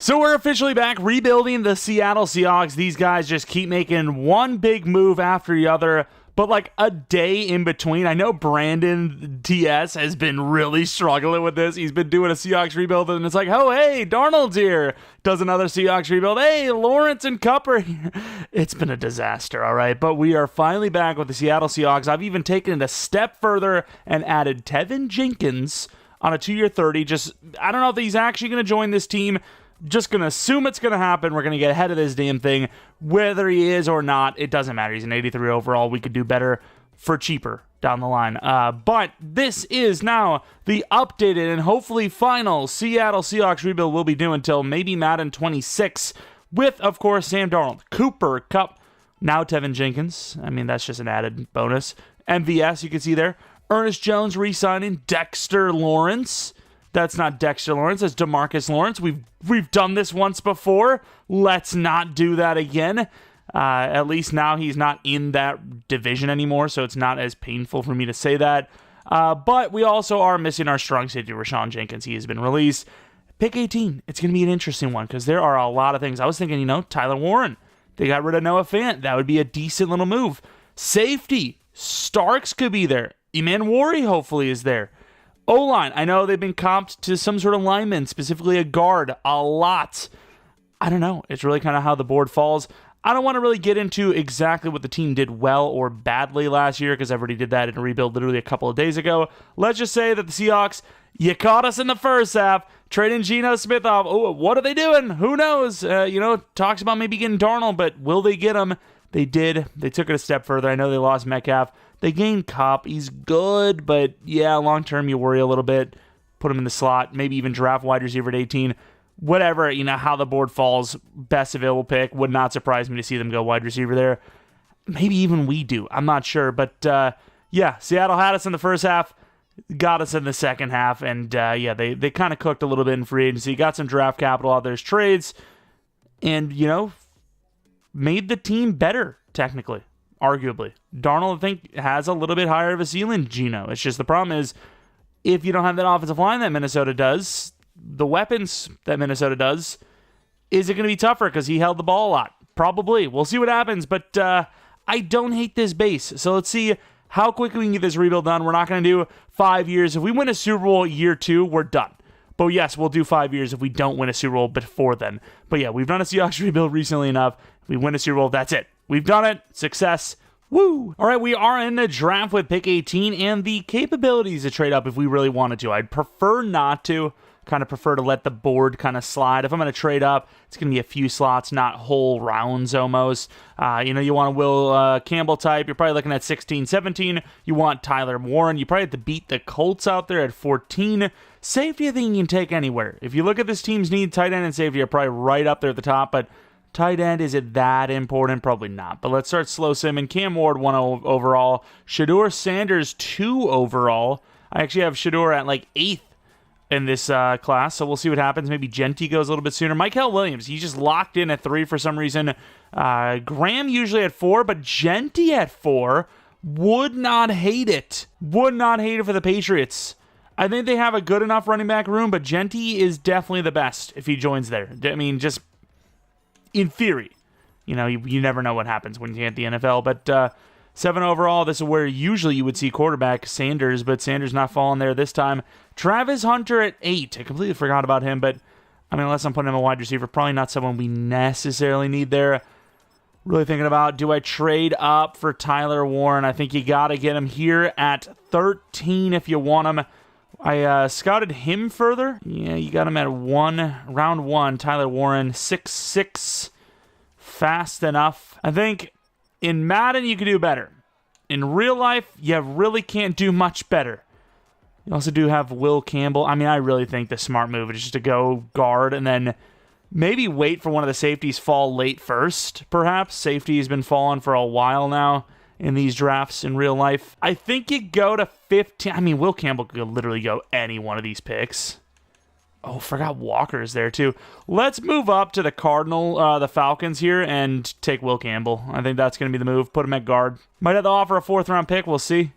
So we're officially back rebuilding the Seattle Seahawks. These guys just keep making one big move after the other, but like a day in between. I know Brandon TS has been really struggling with this. He's been doing a Seahawks rebuild, and it's like, oh, hey, Darnold's here. Does another Seahawks rebuild. Hey, Lawrence and Kupp are here. It's been a disaster, all right? But we are finally back with the Seattle Seahawks. I've even taken it a step further and added Tevin Jenkins on a 2-year $30. I don't know if he's actually going to join this team. Just going to assume it's going to happen. We're going to get ahead of this damn thing. Whether he is or not, it doesn't matter. He's an 83 overall. We could do better for cheaper down the line. But this is now the updated and hopefully final Seattle Seahawks rebuild we'll be doing until maybe Madden 26 with, of course, Sam Darnold, Cooper, Kupp, now Tevin Jenkins. I mean, that's just an added bonus. MVS, you can see there. Ernest Jones re-signing. Dexter Lawrence. That's not Dexter Lawrence. That's Demarcus Lawrence. We've done this once before. Let's not do that again. At least now he's not in that division anymore, so it's not as painful for me to say that. But we also are missing our strong safety, Rashawn Jenkins. He has been released. Pick 18. It's going to be an interesting one because there are a lot of things. I was thinking, Tyler Warren. They got rid of Noah Fant. That would be a decent little move. Safety. Starks could be there. Eman Wari hopefully is there. O-line, I know they've been comped to some sort of lineman, specifically a guard, a lot. I don't know. It's really kind of how the board falls. I don't want to really get into exactly what the team did well or badly last year because I already did that in a rebuild literally a couple of days ago. Let's just say that the Seahawks, you caught us in the first half, trading Geno Smith off. Oh, what are they doing? Who knows? Talks about maybe getting Darnold, but will they get him? They did. They took it a step further. I know they lost Metcalf. They gained Kupp. He's good, but yeah, long term you worry a little bit. Put him in the slot. Maybe even draft wide receiver at 18. Whatever, how the board falls. Best available pick. Would not surprise me to see them go wide receiver there. Maybe even we do. I'm not sure. But yeah, Seattle had us in the first half. Got us in the second half. And they kind of cooked a little bit in free agency. Got some draft capital out there's trades. And, made the team better, technically. Arguably. Darnold, I think, has a little bit higher of a ceiling than Geno. It's just the problem is, if you don't have that offensive line that Minnesota does, the weapons that Minnesota does, is it going to be tougher because he held the ball a lot? Probably. We'll see what happens, but I don't hate this base. So let's see how quickly we can get this rebuild done. We're not going to do 5 years. If we win a Super Bowl year 2, we're done. But yes, we'll do 5 years if we don't win a Super Bowl before then. But yeah, we've done a Seahawks rebuild recently enough. If we win a Super Bowl, that's it. We've done it. Success. Woo! All right, we are in the draft with pick 18 and the capabilities to trade up if we really wanted to. I'd prefer not to. Kind of prefer to let the board kind of slide. If I'm going to trade up, it's going to be a few slots, not whole rounds almost. You want a Will Campbell type. You're probably looking at 16, 17. You want Tyler Warren. You probably have to beat the Colts out there at 14. Safety, I think you can take anywhere. If you look at this team's need, tight end and safety are probably right up there at the top, but tight end, is it that important? Probably not. But let's start slow simming. Cam Ward, 1 overall. Shedeur Sanders, 2 overall. I actually have Shedeur at like 8th in this class, so we'll see what happens. Maybe Genty goes a little bit sooner. Michael Williams, he's just locked in at 3 for some reason. Graham usually at 4, but Genty at 4. Would not hate it. Would not hate it for the Patriots. I think they have a good enough running back room, but Genty is definitely the best if he joins there. I mean, just in theory. You never know what happens when you get the NFL, but 7 overall, this is where usually you would see quarterback Sanders, but Sanders not falling there this time. Travis Hunter at 8. I completely forgot about him, but unless I'm putting him a wide receiver, probably not someone we necessarily need there. Really thinking about, do I trade up for Tyler Warren? I think you got to get him here at 13 if you want him. I scouted him further. Yeah, you got him at round 1. Tyler Warren, 6'6", fast enough. I think in Madden, you can do better. In real life, you really can't do much better. You also do have Will Campbell. I really think the smart move is just to go guard and then maybe wait for one of the safeties fall late first, perhaps. Safety has been falling for a while now in these drafts in real life. I think you go to 15. Will Campbell could literally go any one of these picks. Oh, forgot Walker's there too. Let's move up to the the Falcons here, and take Will Campbell. I think that's going to be the move. Put him at guard. Might have to offer a 4th-round pick. We'll see.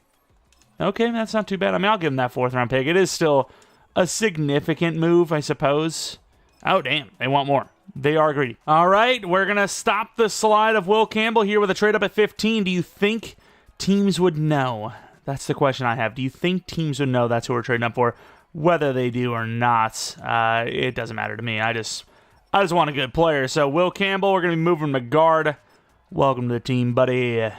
Okay, that's not too bad. I'll give him that 4th-round pick. It is still a significant move, I suppose. Oh, damn. They want more. They are greedy. All right, we're going to stop the slide of Will Campbell here with a trade up at 15. Do you think teams would know? That's the question I have. Do you think teams would know that's who we're trading up for? Whether they do or not, it doesn't matter to me. I just want a good player. So Will Campbell, we're going to be moving to guard. Welcome to the team, buddy.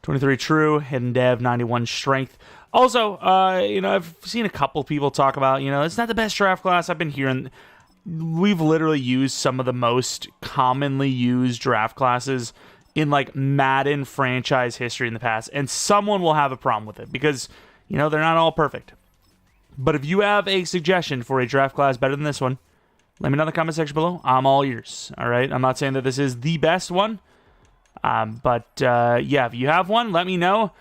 23 true, hidden dev, 91 strength. Also, I've seen a couple people talk about, it's not the best draft class. I've been hearing... We've literally used some of the most commonly used draft classes in like Madden franchise history in the past, and someone will have a problem with it because, they're not all perfect. But if you have a suggestion for a draft class better than this one, let me know in the comment section below. I'm all ears, all right? I'm not saying that this is the best one, but if you have one, let me know.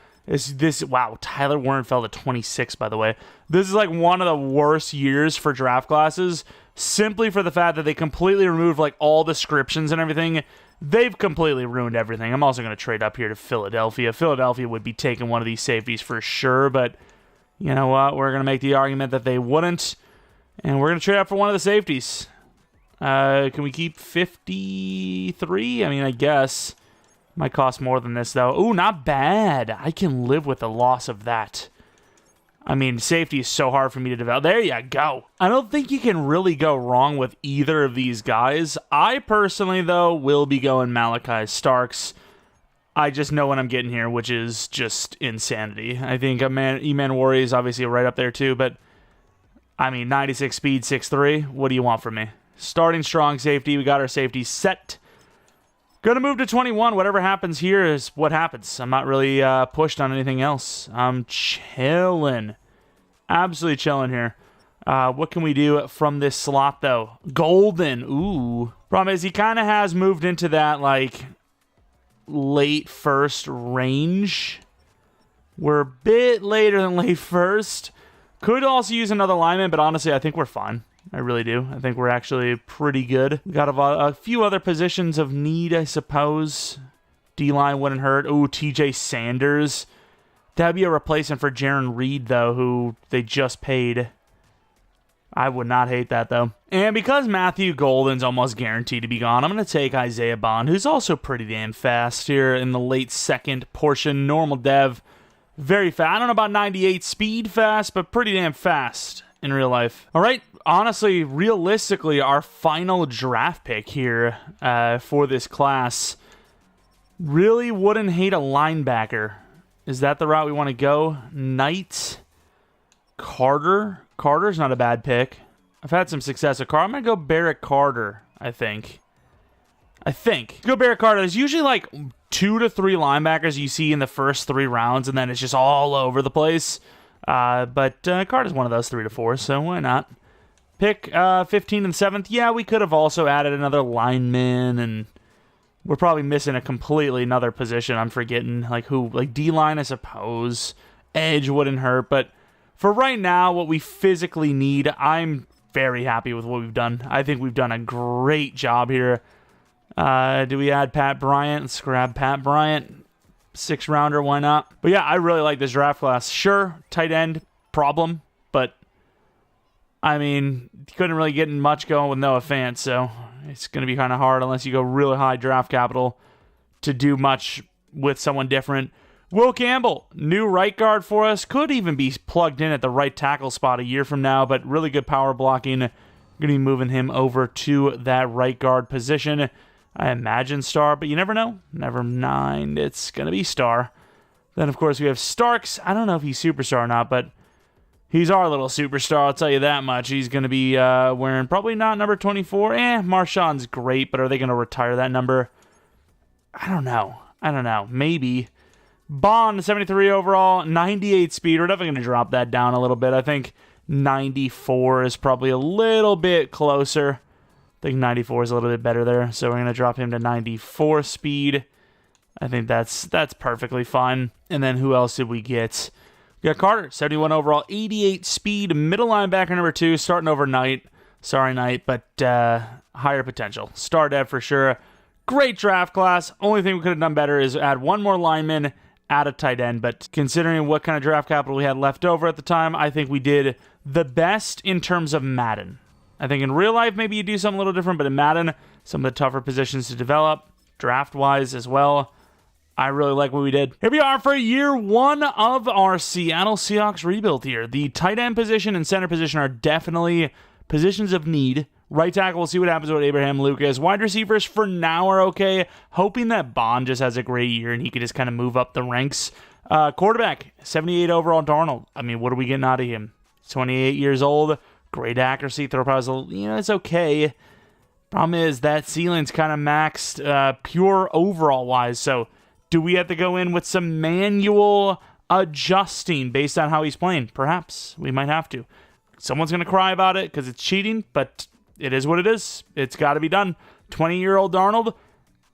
Wow, Tyler Warren fell to 26, by the way. This is like one of the worst years for draft classes, simply for the fact that they completely removed like all descriptions and everything. They've completely ruined everything. I'm also going to trade up here to Philadelphia. Philadelphia would be taking one of these safeties for sure, but you know what? We're going to make the argument that they wouldn't, and we're going to trade up for one of the safeties. Can we keep 53? I mean, I guess. Might cost more than this, though. Ooh, not bad. I can live with the loss of that. I mean, safety is so hard for me to develop. There you go. I don't think you can really go wrong with either of these guys. I personally, though, will be going Malachi Starks. I just know what I'm getting here, which is just insanity. I think E-Man Warrior is obviously right up there, too, but, I mean, 96 speed, 6'3". What do you want from me? Starting strong safety. We got our safety set. Gonna move to 21. Whatever happens here is what happens. I'm not really pushed on anything else. I'm chilling. Absolutely chilling here. What can we do from this slot, though? Golden. Ooh. Problem is, he kind of has moved into that, like, late first range. We're a bit later than late first. Could also use another lineman, but honestly, I think we're fine. I really do. I think we're actually pretty good. We got a few other positions of need, I suppose. D-line wouldn't hurt. Ooh, TJ Sanders. That'd be a replacement for Jaron Reed, though, who they just paid. I would not hate that, though. And because Matthew Golden's almost guaranteed to be gone, I'm going to take Isaiah Bond, who's also pretty damn fast here in the late second portion. Normal dev. Very fast. I don't know about 98 speed fast, but pretty damn fast in real life. All right. Honestly, realistically, our final draft pick here for this class really wouldn't hate a linebacker. Is that the route we want to go? Knight, Carter. Carter's not a bad pick. I've had some success with Carter. I'm going to go Barrett Carter, I think. Go Barrett Carter. There's usually like 2 to 3 linebackers you see in the first 3 rounds, and then it's just all over the place. But Carter's one of those 3 to 4, so why not? Pick 15 and 7th. Yeah, we could have also added another lineman, and we're probably missing a completely another position. I'm forgetting, like who, like D-line, I suppose. Edge wouldn't hurt, but for right now, what we physically need, I'm very happy with what we've done. I think we've done a great job here. Do we add Pat Bryant? Let's grab Pat Bryant. 6th rounder, why not? But yeah, I really like this draft class. Sure, tight end, problem, but I mean, you couldn't really get much going with Noah Fant, so it's going to be kind of hard unless you go really high draft capital to do much with someone different. Will Campbell, new right guard for us. Could even be plugged in at the right tackle spot a year from now, but really good power blocking. Going to be moving him over to that right guard position. I imagine star, but you never know. Never mind. It's going to be star. Then, of course, we have Starks. I don't know if he's superstar or not, but he's our little superstar, I'll tell you that much. He's going to be wearing probably not number 24. Marshawn's great, but are they going to retire that number? I don't know. Maybe. Bond, 73 overall, 98 speed. We're definitely going to drop that down a little bit. I think 94 is probably a little bit closer. I think 94 is a little bit better there, so we're going to drop him to 94 speed. I think that's perfectly fine. And then who else did we get? We got Carter, 71 overall, 88 speed, middle linebacker number 2, starting overnight. Sorry, Knight, but higher potential. Star dev for sure. Great draft class. Only thing we could have done better is add one more lineman, add a tight end. But considering what kind of draft capital we had left over at the time, I think we did the best in terms of Madden. I think in real life, maybe you do something a little different, but in Madden, some of the tougher positions to develop, draft-wise as well. I really like what we did. Here we are for year one of our Seattle Seahawks rebuild here. The tight end position and center position are definitely positions of need. Right tackle, we'll see what happens with Abraham Lucas. Wide receivers for now are okay. Hoping that Bond just has a great year and he can just kind of move up the ranks. Quarterback, 78 overall Darnold. I mean, what are we getting out of him? 28 years old. Great accuracy. Throw probably, it's okay. Problem is that ceiling's kind of maxed pure overall wise. So do we have to go in with some manual adjusting based on how he's playing? Perhaps. We might have to. Someone's going to cry about it because it's cheating, but it is what it is. It's got to be done. 20-year-old Darnold,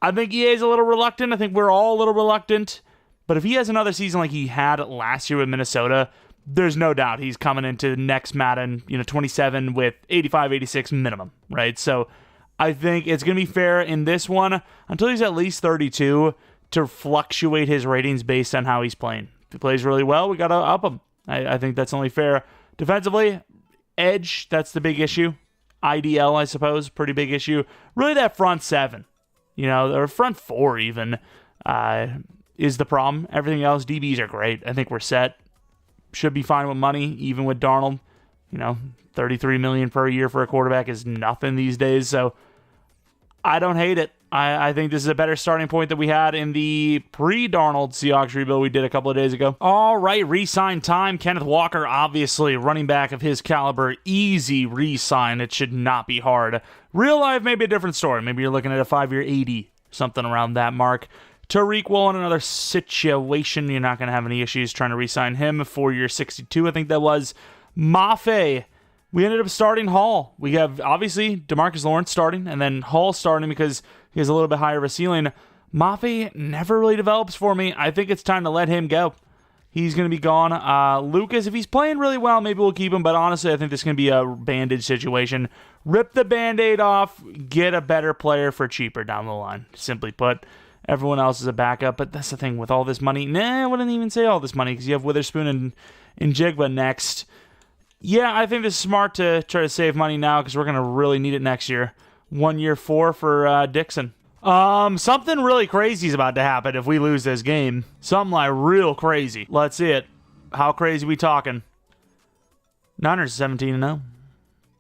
I think EA is a little reluctant. I think we're all a little reluctant. But if he has another season like he had last year with Minnesota, there's no doubt he's coming into next Madden, 27 with 85, 86 minimum, right? So I think it's going to be fair in this one until he's at least 32 to fluctuate his ratings based on how he's playing. If he plays really well, we got to up him. I think that's only fair. Defensively, edge, that's the big issue. IDL, I suppose, pretty big issue. Really that front seven, or front four even, is the problem. Everything else, DBs are great. I think we're set. Should be fine with money, even with Darnold. $33 million per year for a quarterback is nothing these days, so I don't hate it. I think this is a better starting point than we had in the pre-Darnold Seahawks rebuild we did a couple of days ago. All right, re-sign time. Kenneth Walker, obviously, running back of his caliber, easy re-sign. It should not be hard. Real life, maybe a different story. Maybe you're looking at a 5-year 80, something around that mark. Tariq Woolen, another situation. You're not going to have any issues trying to re-sign him. 4-year 62, I think that was. Mafe. We ended up starting Hall. We have, obviously, Demarcus Lawrence starting, and then Hall starting because he has a little bit higher of a ceiling. Mafe never really develops for me. I think it's time to let him go. He's going to be gone. Lucas, if he's playing really well, maybe we'll keep him, but honestly, I think this is going to be a bandage situation. Rip the Band-Aid off, get a better player for cheaper down the line. Simply put, everyone else is a backup, but that's the thing with all this money. I wouldn't even say all this money because you have Witherspoon and Jigba next. Yeah, I think this is smart to try to save money now because we're going to really need it next year. 1 year 4 for Dixon. Something really crazy is about to happen if we lose this game. Something like real crazy. Let's see it. How crazy we talking? Niners 17-0.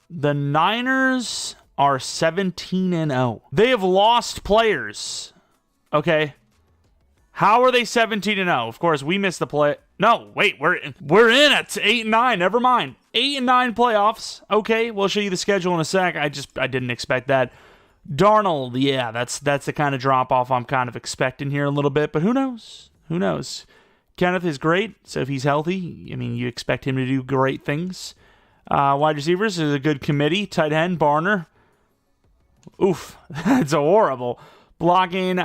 The Niners are 17-0. They have lost players. Okay. How are they 17-0? Of course, we missed the play. No, wait, we're in at 8-9. Never mind. 8-9 playoffs. Okay, we'll show you the schedule in a sec. I didn't expect that. Darnold, yeah, that's the kind of drop-off I'm kind of expecting here a little bit, but who knows? Who knows? Kenneth is great, so if he's healthy, you expect him to do great things. Wide receivers is a good committee. Tight end, Barner. Oof, that's horrible. Blocking,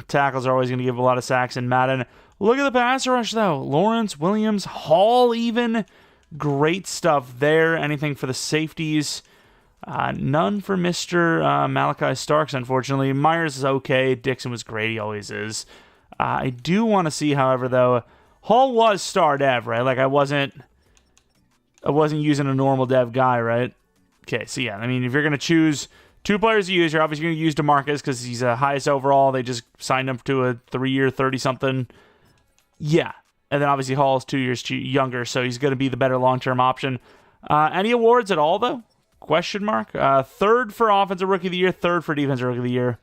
tackles are always going to give a lot of sacks in Madden. Look at the pass rush, though. Lawrence, Williams, Hall even. Great stuff there. Anything for the safeties. None for Mr. Malachi Starks, unfortunately. Myers is okay. Dixon was great. He always is. I do want to see, however, though, Hall was star dev, right? Like, I wasn't using a normal dev guy, right? Okay, so yeah, if you're going to choose 2 players to use, you're obviously going to use Demarcus because he's the highest overall. They just signed him to a 3-year, 30-something. Yeah. And then obviously Hall is 2 years younger, so he's going to be the better long-term option. Any awards at all, though? Question mark. 3rd for Offensive Rookie of the Year, 3rd for Defensive Rookie of the Year.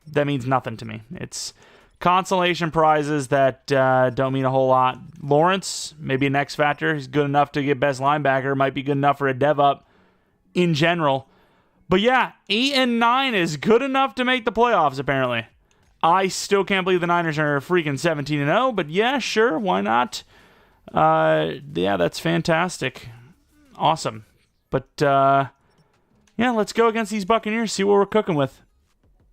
That means nothing to me. It's consolation prizes that don't mean a whole lot. Lawrence, maybe an X factor. He's good enough to get best linebacker. Might be good enough for a dev up in general. But yeah, 8-9 is good enough to make the playoffs, apparently. I still can't believe the Niners are freaking 17-0, but yeah, sure, why not? Yeah, that's fantastic. Awesome. But, yeah, let's go against these Buccaneers, see what we're cooking with.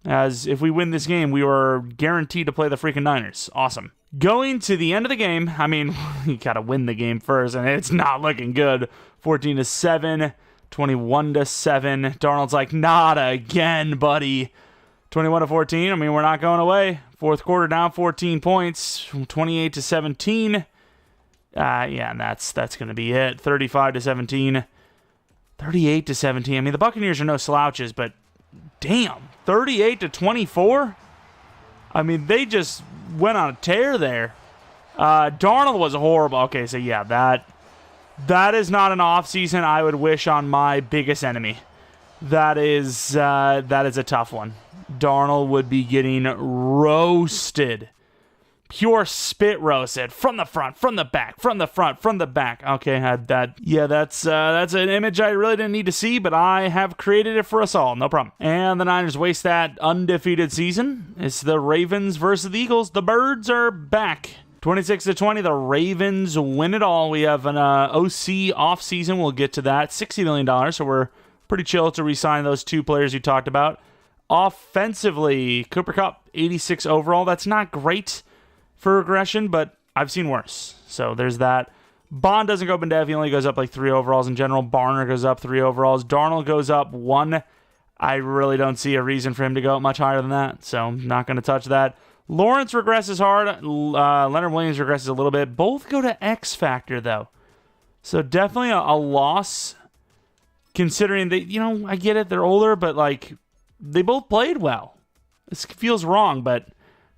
As if we win this game, we are guaranteed to play the freaking Niners. Awesome. Going to the end of the game, you got to win the game first, and it's not looking good. 14-7, 21-7. Darnold's like, not again, buddy. 21-14. We're not going away. 4th quarter down 14 points. 28-17. Yeah, and that's going to be it. 35-17. 38-17. I mean, the Buccaneers are no slouches, but damn, 38-24? I mean, they just went on a tear there. Darnold was horrible. Okay, so yeah, that is not an offseason I would wish on my biggest enemy. That is a tough one. Darnold would be getting roasted. Pure spit roasted from the front, from the back, from the front, from the back. Okay, had that. Yeah, that's an image I really didn't need to see, but I have created it for us all. No problem. And the Niners waste that undefeated season. It's the Ravens versus the Eagles. The Birds are back. 26-20, the Ravens win it all. We have an OC offseason. We'll get to that. $60 million, so we're pretty chill to re-sign those two players you talked about. Offensively, Cooper Kupp, 86 overall. That's not great for regression, but I've seen worse. So there's that. Bond doesn't go up in dev. He only goes up like 3 overalls in general. Barner goes up 3 overalls. Darnold goes up 1. I really don't see a reason for him to go up much higher than that, so I'm not going to touch that. Lawrence regresses hard. Leonard Williams regresses a little bit. Both go to X Factor, though. So definitely a loss, considering that, I get it, they're older, but, they both played well. This feels wrong, but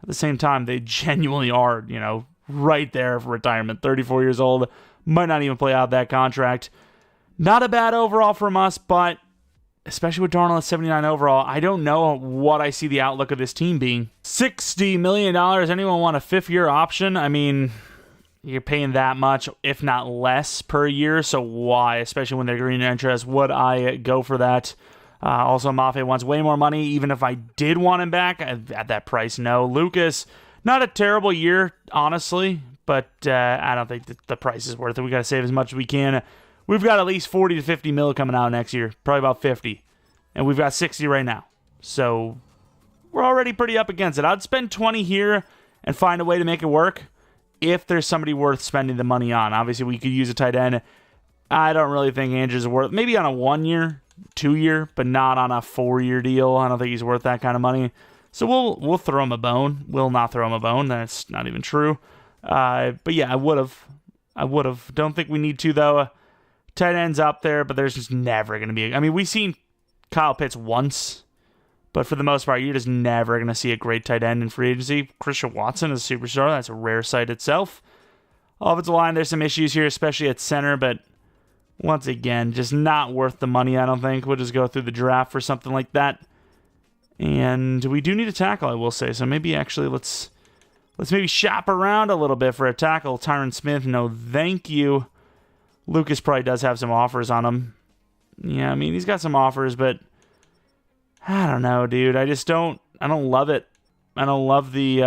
at the same time, they genuinely are, right there for retirement. 34 years old, might not even play out that contract. Not a bad overall from us, but especially with Darnold at 79 overall, I don't know what I see the outlook of this team being. $60 million. Anyone want a 5th-year option? I mean, you're paying that much, if not less, per year. So why, especially when they're green interest, would I go for that? Also, Mafe wants way more money. Even if I did want him back at that price, no. Lucas, not a terrible year, honestly, but I don't think the price is worth it. We got to save as much as we can. We've got at least 40 to 50 mil coming out next year. Probably about 50. And we've got 60 right now. So we're already pretty up against it. I'd spend 20 here and find a way to make it work if there's somebody worth spending the money on. Obviously, we could use a tight end. I don't really think Andrews is worth, maybe on a 1-year, 2-year, but not on a 4-year deal. I don't think he's worth that kind of money. So we'll throw him a bone. We'll not throw him a bone. That's not even true. But yeah, I would have. Don't think we need to, though. Tight end's up there, but there's just never going to be... we've seen Kyle Pitts once, but for the most part, you're just never going to see a great tight end in free agency. Christian Watson is a superstar. That's a rare sight itself. Offensive line, there's some issues here, especially at center, but once again, just not worth the money, I don't think. We'll just go through the draft for something like that. And we do need a tackle, I will say. So maybe actually let's maybe shop around a little bit for a tackle. Tyron Smith, no thank you. Lucas probably does have some offers on him. Yeah, he's got some offers, but I don't know, dude. I don't love it. I don't love the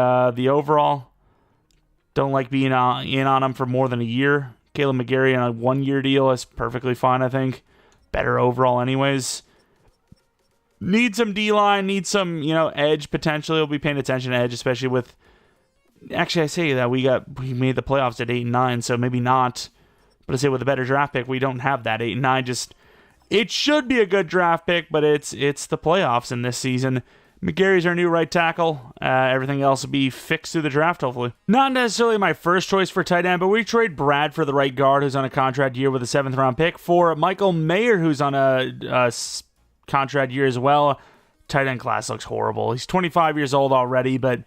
overall. Don't like being in on him for more than a year. Caleb McGarry on a 1-year deal is perfectly fine, I think. Better overall anyways. Need some D-line, need some, edge potentially. We'll be paying attention to edge, especially with... Actually, I say that we made the playoffs at 8 and 9, so maybe not. But I say with a better draft pick, we don't have that 8 and 9. It should be a good draft pick, but it's the playoffs in this season. McGarry's our new right tackle. Everything else will be fixed through the draft, hopefully. Not necessarily my first choice for tight end, but we trade Brad for the right guard, who's on a contract year with a 7th-round pick, for Michael Mayer, who's on a contract year as well. Tight end class looks horrible. He's 25 years old already, but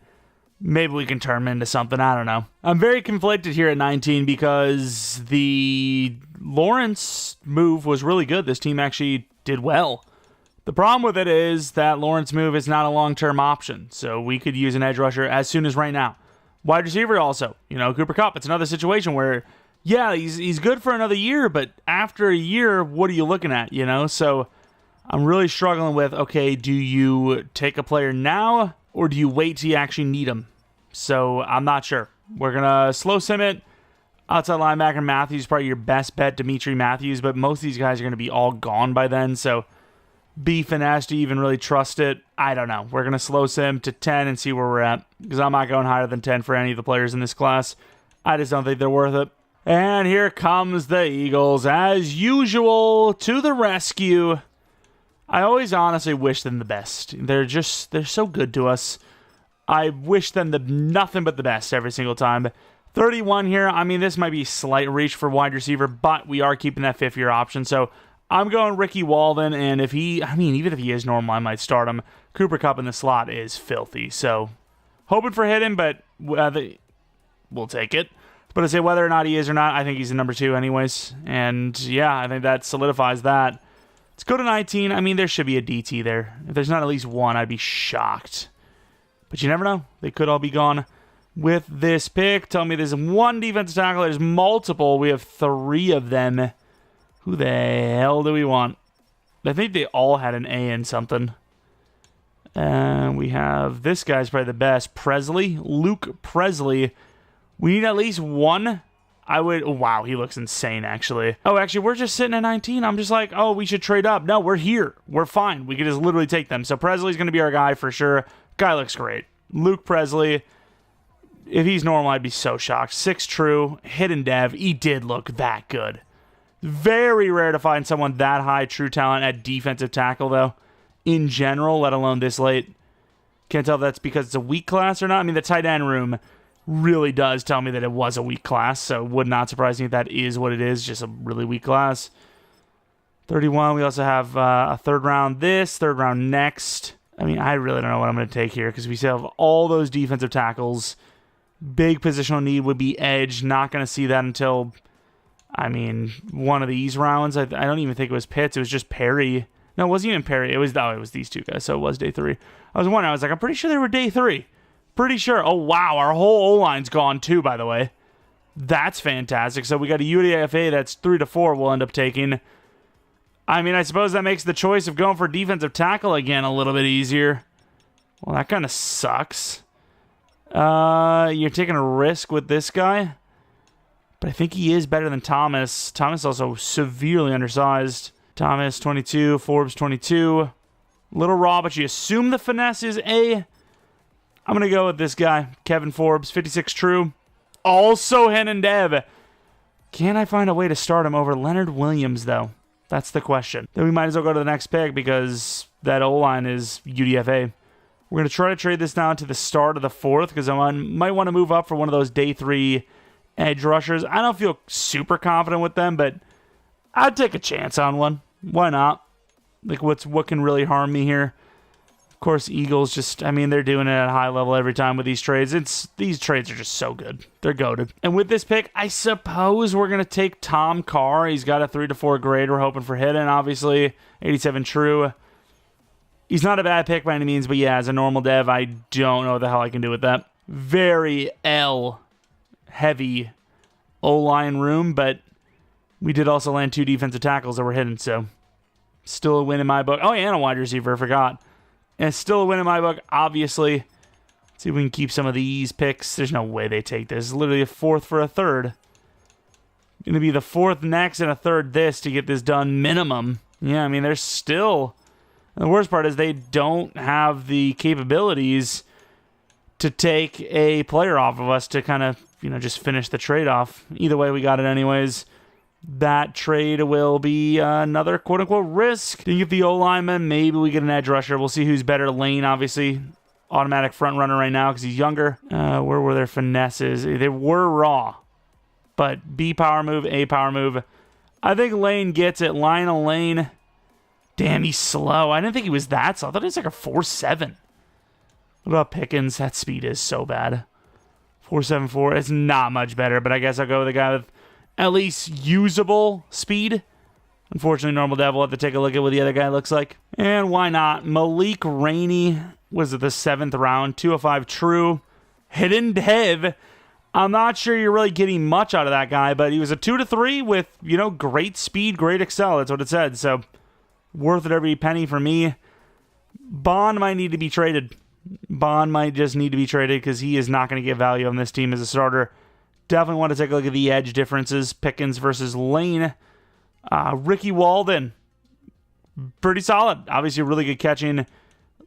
maybe we can turn him into something. I don't know. I'm very conflicted here at 19 because the Lawrence move was really good. This team actually did well. The problem with it is that Lawrence move is not a long-term option, so we could use an edge rusher as soon as right now. Wide receiver also. Cooper Kupp, it's another situation where, yeah, he's good for another year, but after a year, what are you looking at, So I'm really struggling with, okay, do you take a player now, or do you wait till you actually need him? So I'm not sure. We're going to slow sim it. Outside linebacker Matthews is probably your best bet, Dimitri Matthews, but most of these guys are going to be all gone by then, so be finesse, do you even really trust it? I don't know. We're going to slow sim to 10 and see where we're at, because I'm not going higher than 10 for any of the players in this class. I just don't think they're worth it. And here comes the Eagles, as usual, to the rescue. I always honestly wish them the best. They're so good to us. I wish them nothing but the best every single time. 31 here. This might be a slight reach for wide receiver, but we are keeping that 5th-year option, so I'm going Ricky Walden, and even if he is normal, I might start him. Cooper Kupp in the slot is filthy, so hoping for him, but we'll take it. But I say whether or not he is or not, I think he's the number 2 anyways. And yeah, I think that solidifies that. Let's go to 19. I mean, there should be a DT there. If there's not at least one, I'd be shocked. But you never know. They could all be gone with this pick. Tell me there's one defensive tackle. There's multiple. We have 3 of them. Who the hell do we want? I think they all had an A in something. We have this guy's probably the best. Presley. Luke Presley. We need at least one. Wow, he looks insane, actually. Oh, actually, we're just sitting at 19. I'm just like, oh, we should trade up. No, we're here. We're fine. We could just literally take them. So Presley's going to be our guy for sure. Guy looks great. Luke Presley. If he's normal, I'd be so shocked. 6 true. Hidden dev. He did look that good. Very rare to find someone that high true talent at defensive tackle, though. In general, let alone this late. Can't tell if that's because it's a weak class or not. I mean, the tight end room really does tell me that it was a weak class, so it would not surprise me if that is what it is, just a really weak class. 31, we also have a third round third round next. I mean, I really don't know what I'm going to take here because we still have all those defensive tackles. Big positional need would be edge. Not going to see that until, I mean, one of these rounds. I don't even think it was Pitts. It was just Perry. No, it wasn't even Perry. It was these 2 guys, so it was day 3. I was wondering. I was like, I'm pretty sure they were day 3. Pretty sure. Oh, wow. Our whole O-line's gone, too, by the way. That's fantastic. So we got a UDFA that's 3 to 4 we'll end up taking. I mean, I suppose that makes the choice of going for defensive tackle again a little bit easier. Well, that kind of sucks. You're taking a risk with this guy. But I think he is better than Thomas. Thomas also severely undersized. Thomas, 22. Forbes, 22. Little raw, but you assume the finesse is A. I'm going to go with this guy, Kevin Forbes, 56 true. Also Henan Dev. Can I find a way to start him over Leonard Williams, though? That's the question. Then we might as well go to the next pick because that O-line is UDFA. We're going to try to trade this down to the start of the 4th because I might want to move up for one of those day 3 edge rushers. I don't feel super confident with them, but I'd take a chance on one. Why not? Like, what can really harm me here? Of course, Eagles they're doing it at a high level every time with these trades. These trades are just so good. They're goated. And with this pick, I suppose we're going to take Tom Carr. He's got a 3 to 4 grade. We're hoping for hidden, obviously. 87 true. He's not a bad pick by any means, but yeah, as a normal dev, I don't know what the hell I can do with that. Very L-heavy O-line room, but we did also land 2 defensive tackles that were hidden, so still a win in my book. Oh, yeah, and a wide receiver, I forgot. And it's still a win in my book, obviously. Let's see if we can keep some of these picks. There's no way they take this. It's literally a 4th for a 3rd. Going to be the 4th next and a 3rd this to get this done minimum. Yeah, I mean, there's still... And the worst part is they don't have the capabilities to take a player off of us to kind of, just finish the trade off. Either way, we got it anyways. That trade will be another quote-unquote risk. Then you get the O-lineman. Maybe we get an edge rusher. We'll see who's better. Lane, obviously, automatic front runner right now because he's younger. Where were their finesses? They were raw. But B power move, A power move. I think Lane gets it. Lionel Lane. Damn, he's slow. I didn't think he was that slow. I thought he was like a 4.7. What about Pickens? That speed is so bad. 4.74. It's not much better, but I guess I'll go with a guy with at least usable speed. Unfortunately, normal dev will have to take a look at what the other guy looks like. And why not? Malik Rainey was it the 7th round. 205 true. Hidden dev. I'm not sure you're really getting much out of that guy, but he was a 2 to 3 with, great speed, great excel. That's what it said. So worth it every penny for me. Bond might need to be traded. Bond might just need to be traded because he is not going to get value on this team as a starter. Definitely want to take a look at the edge differences. Pickens versus Lane. Ricky Walden. Pretty solid. Obviously, really good catching.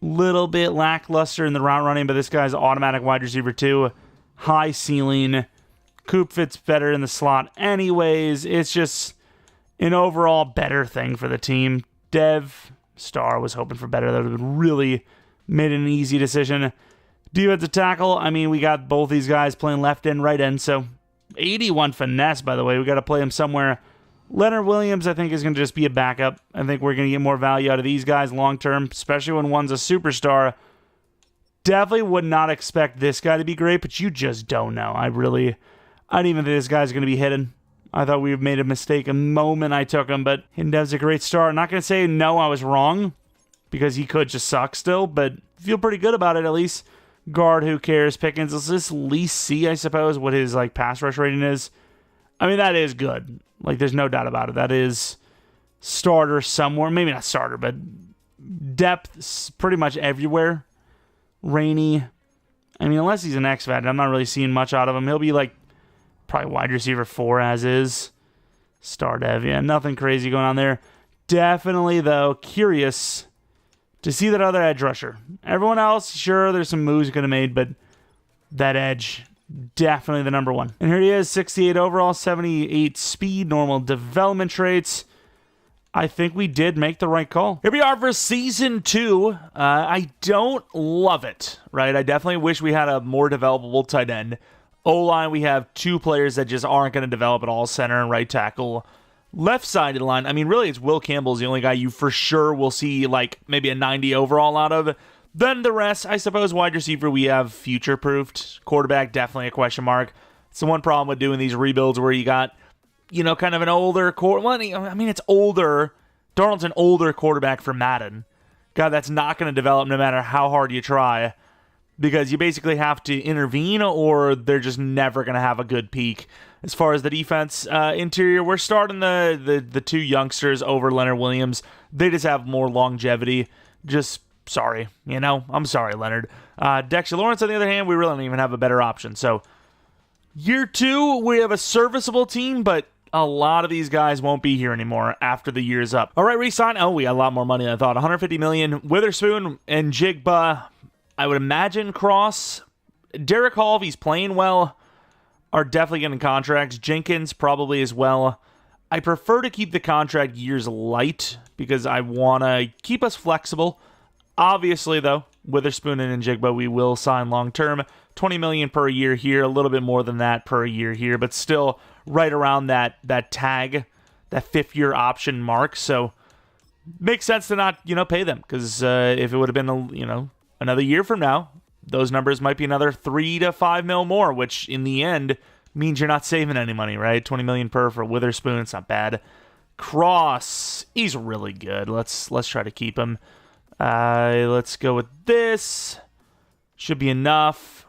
Little bit lackluster in the route running, but this guy's automatic wide receiver too. High ceiling. Coop fits better in the slot anyways. It's just an overall better thing for the team. Dev Star was hoping for better. That would have really made an easy decision. Defensive tackle, we got both these guys playing left end, right end, so 81 finesse, by the way. We got to play him somewhere Leonard Williams, I think, is going to just be a backup. I think we're going to get more value out of these guys long-term, especially when one's a superstar. Definitely would not expect this guy to be great, but you just don't know. I don't even think this guy's going to be hidden. I thought we made a mistake the moment I took him, but Hindev's a great start. I'm not going to say, no, I was wrong, because he could just suck still, but feel pretty good about it at least. Guard, who cares? Pickens, let's just at least see, I suppose, what his pass rush rating is. I mean, that is good. There's no doubt about it. That is starter somewhere. Maybe not starter, but depth pretty much everywhere. Rainey. I mean, unless he's an X-Vet, I'm not really seeing much out of him. He'll be probably wide receiver 4 as is. Star dev. Yeah, nothing crazy going on there. Definitely, though, curious to see that other edge rusher. Everyone else, sure, there's some moves going to made, but that edge, definitely the number one. And here he is, 68 overall, 78 speed, normal development traits. I think we did make the right call. Here we are for Season 2. I don't love it, right? I definitely wish we had a more developable tight end. O-line, we have 2 players that just aren't going to develop at all, center and right tackle. Left-sided line, I mean, really, it's Will Campbell's the only guy you for sure will see, maybe a 90 overall out of. Then the rest, I suppose, wide receiver, we have future-proofed. Quarterback, definitely a question mark. It's the one problem with doing these rebuilds where you got, kind of an older it's older. Darnold's an older quarterback for Madden. God, that's not going to develop no matter how hard you try, because you basically have to intervene or they're just never going to have a good peak. As far as the defense interior, we're starting the 2 youngsters over Leonard Williams. They just have more longevity. Just sorry, I'm sorry, Leonard. Dexter Lawrence, on the other hand, we really don't even have a better option. So year 2, we have a serviceable team, but a lot of these guys won't be here anymore after the year's up. All right, re-sign. Oh, we got a lot more money than I thought. $150 million. Witherspoon and Jigba. I would imagine Cross. Derek Hall, if he's playing well, are definitely getting contracts. Jenkins probably as well. I prefer to keep the contract years light because I want to keep us flexible. Obviously, though, Witherspoon and Njigba, we will sign long-term. $20 million per year here, a little bit more than that per year here, but still right around that tag, that 5th-year option mark. So makes sense to not, pay them because if it would have been, another year from now, those numbers might be another 3 to 5 mil more, which in the end means you're not saving any money, right? 20 million per for Witherspoon, it's not bad. Cross, he's really good. Let's try to keep him. Let's go with this. Should be enough.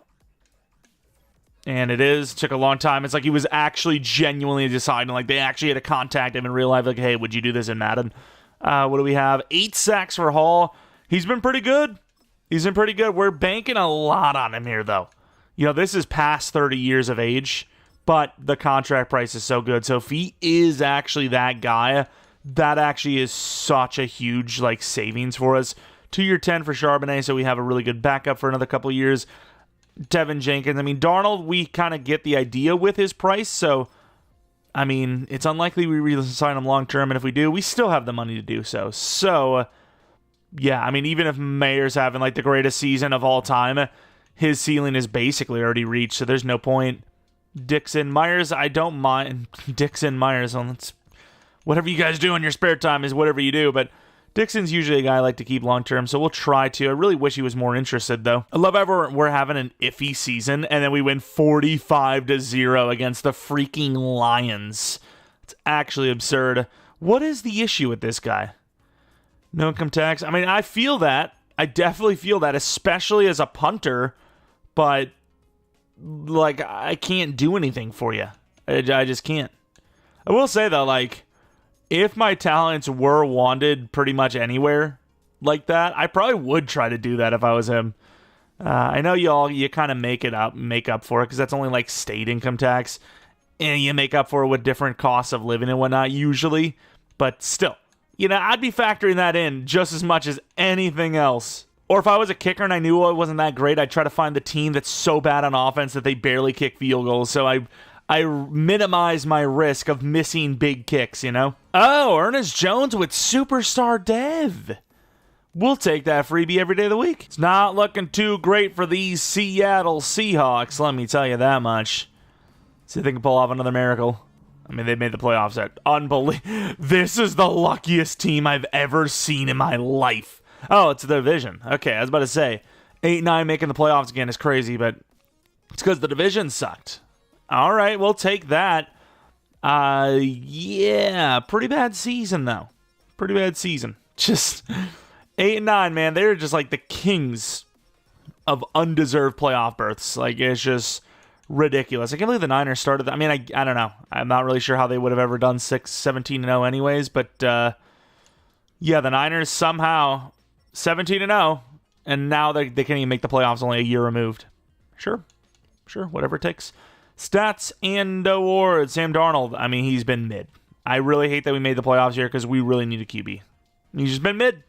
And it is. Took a long time. It's like he was actually genuinely deciding. They actually had to contact him in real life. Hey, would you do this in Madden? What do we have? 8 sacks for Hall. He's been pretty good. We're banking a lot on him here, though. This is past 30 years of age, but the contract price is so good. So if he is actually that guy, that actually is such a huge savings for us. 2-year 10 for Charbonnet, so we have a really good backup for another couple of years. Tevin Jenkins. I mean, Darnold, we kind of get the idea with his price, so, I mean, it's unlikely we re-sign him long-term, and if we do, we still have the money to do so. So, yeah, I mean, even if Mayer's having, the greatest season of all time, his ceiling is basically already reached, so there's no point. Dixon Myers, I don't mind. Dixon Myers, whatever you guys do in your spare time is whatever you do, but Dixon's usually a guy I like to keep long-term, so we'll try to. I really wish he was more interested, though. I love how we're having an iffy season, and then we win 45-0 against the freaking Lions. It's actually absurd. What is the issue with this guy? No income tax? I mean, I feel that. I definitely feel that, especially as a punter, but, I can't do anything for you. I just can't. I will say, though, if my talents were wanted pretty much anywhere like that, I probably would try to do that if I was him. I know you kind of make up for it because that's only state income tax, and you make up for it with different costs of living and whatnot usually, but still, I'd be factoring that in just as much as anything else. Or if I was a kicker and I knew it wasn't that great, I'd try to find the team that's so bad on offense that they barely kick field goals, so I minimize my risk of missing big kicks, Oh, Ernest Jones with Superstar Dev. We'll take that freebie every day of the week. It's not looking too great for these Seattle Seahawks, let me tell you that much. See if they can pull off another miracle. I mean, they made the playoffs at unbelievable. This is the luckiest team I've ever seen in my life. Oh, it's the division. Okay, I was about to say 8-9 making the playoffs again is crazy, but it's because the division sucked. All right, we'll take that. Yeah, pretty bad season though. Pretty bad season. Just 8-9, man. They're just like the kings of undeserved playoff berths. Like, it's just ridiculous. I can't believe the Niners started. I mean, I don't know. I'm not really sure how they would have ever done 17-0 anyways, but yeah, the Niners somehow 17-0, and now they can't even make the playoffs only a year removed. Sure, whatever it takes. Stats and awards. Sam Darnold, I mean, he's been mid. I really hate that we made the playoffs here because we really need a QB. He's just been mid.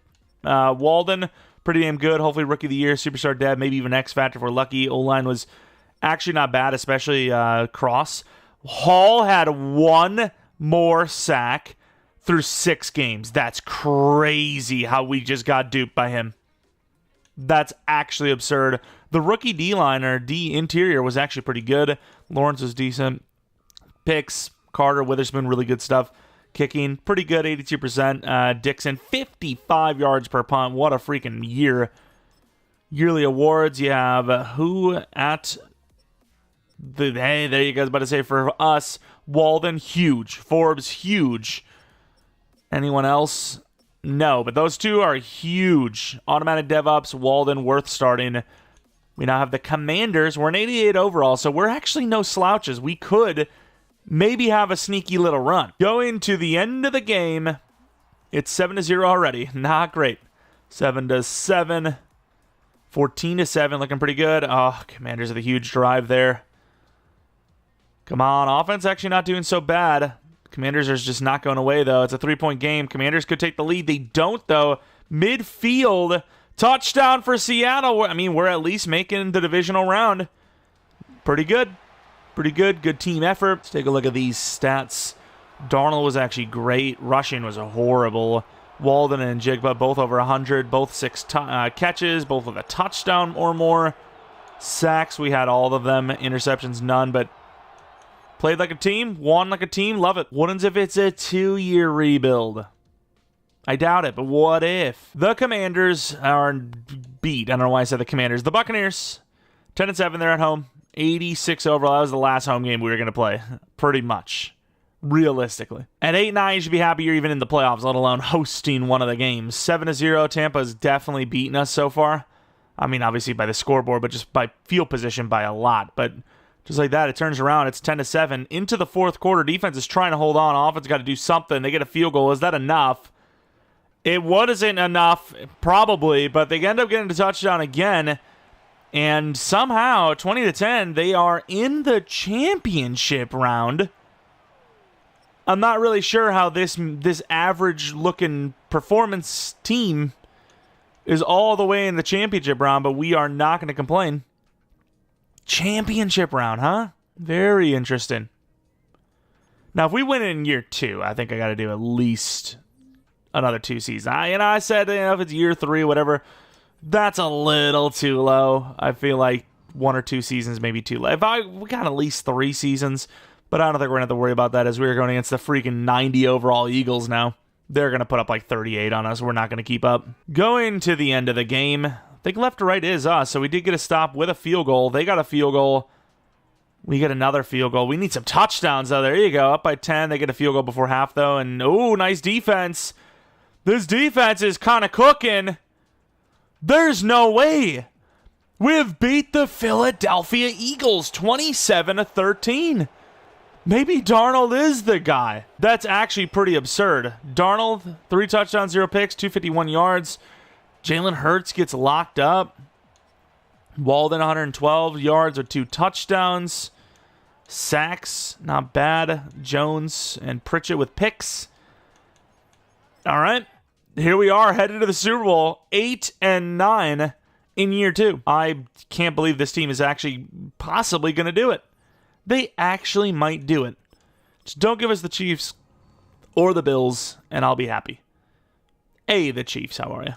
Walden, pretty damn good. Hopefully rookie of the year, superstar dev, maybe even X Factor if we're lucky. O-line was actually not bad, especially Cross. Hall had one more sack through 6 games. That's crazy how we just got duped by him. That's actually absurd. The rookie D-line, or D interior, was actually pretty good. Lawrence was decent. Picks, Carter, Witherspoon, really good stuff. Kicking, pretty good, 82%. Dixon, 55 yards per punt. What a freaking year. Yearly awards, you have who at the... Hey, there you guys about to say for us. Walden, huge. Forbes, huge. Anyone else? No, but those two are huge. Automatic DevOps, Walden, worth starting. We now have the Commanders. We're an 88 overall, so we're actually no slouches. We could maybe have a sneaky little run. Going to the end of the game, it's 7-0 already. Not great. 7-7. 14-7, looking pretty good. Oh, Commanders with a huge drive there. Come on, offense actually not doing so bad. Commanders are just not going away, though. It's a 3-point game. Commanders could take the lead. They don't, though. Midfield, touchdown for Seattle. I mean, we're at least making the divisional round. Pretty good. Pretty good. Good team effort. Let's take a look at these stats. Darnold was actually great. Rushing was horrible. Walden and Jigba both over 100. Both 6 catches. Both with a touchdown or more. Sacks, we had all of them. Interceptions, none, but played like a team, won like a team, love it. What if it's a 2-year rebuild? I doubt it, but what if? The Commanders are beat. I don't know why I said the Commanders. The Buccaneers, 10-7, they're at home. 86 overall. That was the last home game we were going to play, pretty much, realistically. At 8-9, you should be happy you're even in the playoffs, let alone hosting one of the games. 7-0, Tampa's definitely beaten us so far. I mean, obviously by the scoreboard, but just by field position by a lot. But just like that, it turns around. It's 10-7. Into the fourth quarter, defense is trying to hold on. Offense got to do something. They get a field goal. Is that enough? It wasn't enough, probably, but they end up getting a touchdown again. And somehow, 20-10, they are in the championship round. I'm not really sure how this average-looking performance team is all the way in the championship round, but we are not going to complain. Championship round, huh? Very interesting. Now, if we win in year 2, I think I got to do at least another 2 seasons. I said, if it's year 3, whatever, that's a little too low. I feel like 1 or 2 seasons may be too low. We got at least 3 seasons, but I don't think we're going to have to worry about that as we're going against the freaking 90 overall Eagles now. They're going to put up like 38 on us. We're not going to keep up. Going to the end of the game, I think left to right is us, so we did get a stop with a field goal. They got a field goal. We get another field goal. We need some touchdowns, though. There you go. Up by 10. They get a field goal before half, though. And, oh, nice defense. This defense is kind of cooking. There's no way. We've beat the Philadelphia Eagles 27-13. Maybe Darnold is the guy. That's actually pretty absurd. Darnold, 3 touchdowns, 0 picks, 251 yards. Jalen Hurts gets locked up. Walden, 112 yards with 2 touchdowns. Sacks, not bad. Jones and Pritchett with picks. All right. Here we are, headed to the Super Bowl, 8-9 in year 2. I can't believe this team is actually possibly going to do it. They actually might do it. Just don't give us the Chiefs or the Bills, and I'll be happy. The Chiefs, how are you?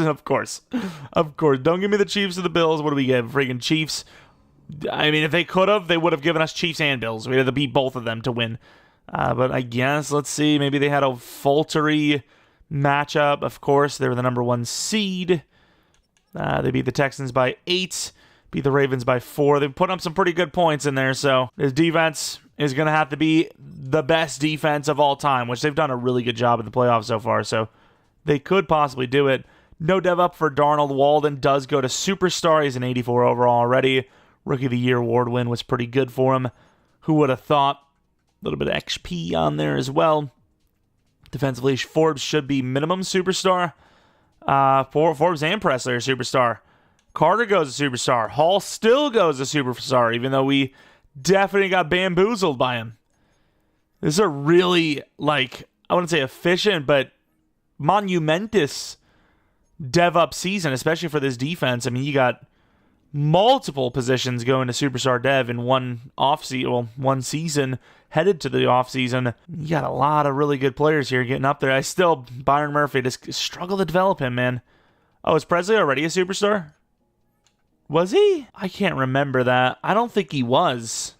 Of course. Of course. Don't give me the Chiefs or the Bills. What do we get? Freaking Chiefs. I mean, if they could have, they would have given us Chiefs and Bills. We had to beat both of them to win. But I guess, let's see, maybe they had a faltery matchup. Of course, they were the number 1 seed. They beat the Texans by 8, beat the Ravens by 4. They've put up some pretty good points in there, so this defense is going to have to be the best defense of all time, which they've done a really good job in the playoffs so far, so they could possibly do it. No dev up for Darnold. Walden does go to Superstar. He's an 84 overall already. Rookie of the Year award win was pretty good for him. Who would have thought? A little bit of XP on there as well. Defensively, Forbes should be minimum Superstar. Forbes and Pressler are Superstar. Carter goes to Superstar. Hall still goes to Superstar, even though we definitely got bamboozled by him. This is a really, I wouldn't say efficient, but monumentous dev up season, especially for this defense. I mean, you got multiple positions going to Superstar Dev in one season headed to the offseason. You got a lot of really good players here getting up there. Byron Murphy, just struggle to develop him, man. Oh, is Presley already a Superstar? Was he? I can't remember that. I don't think he was.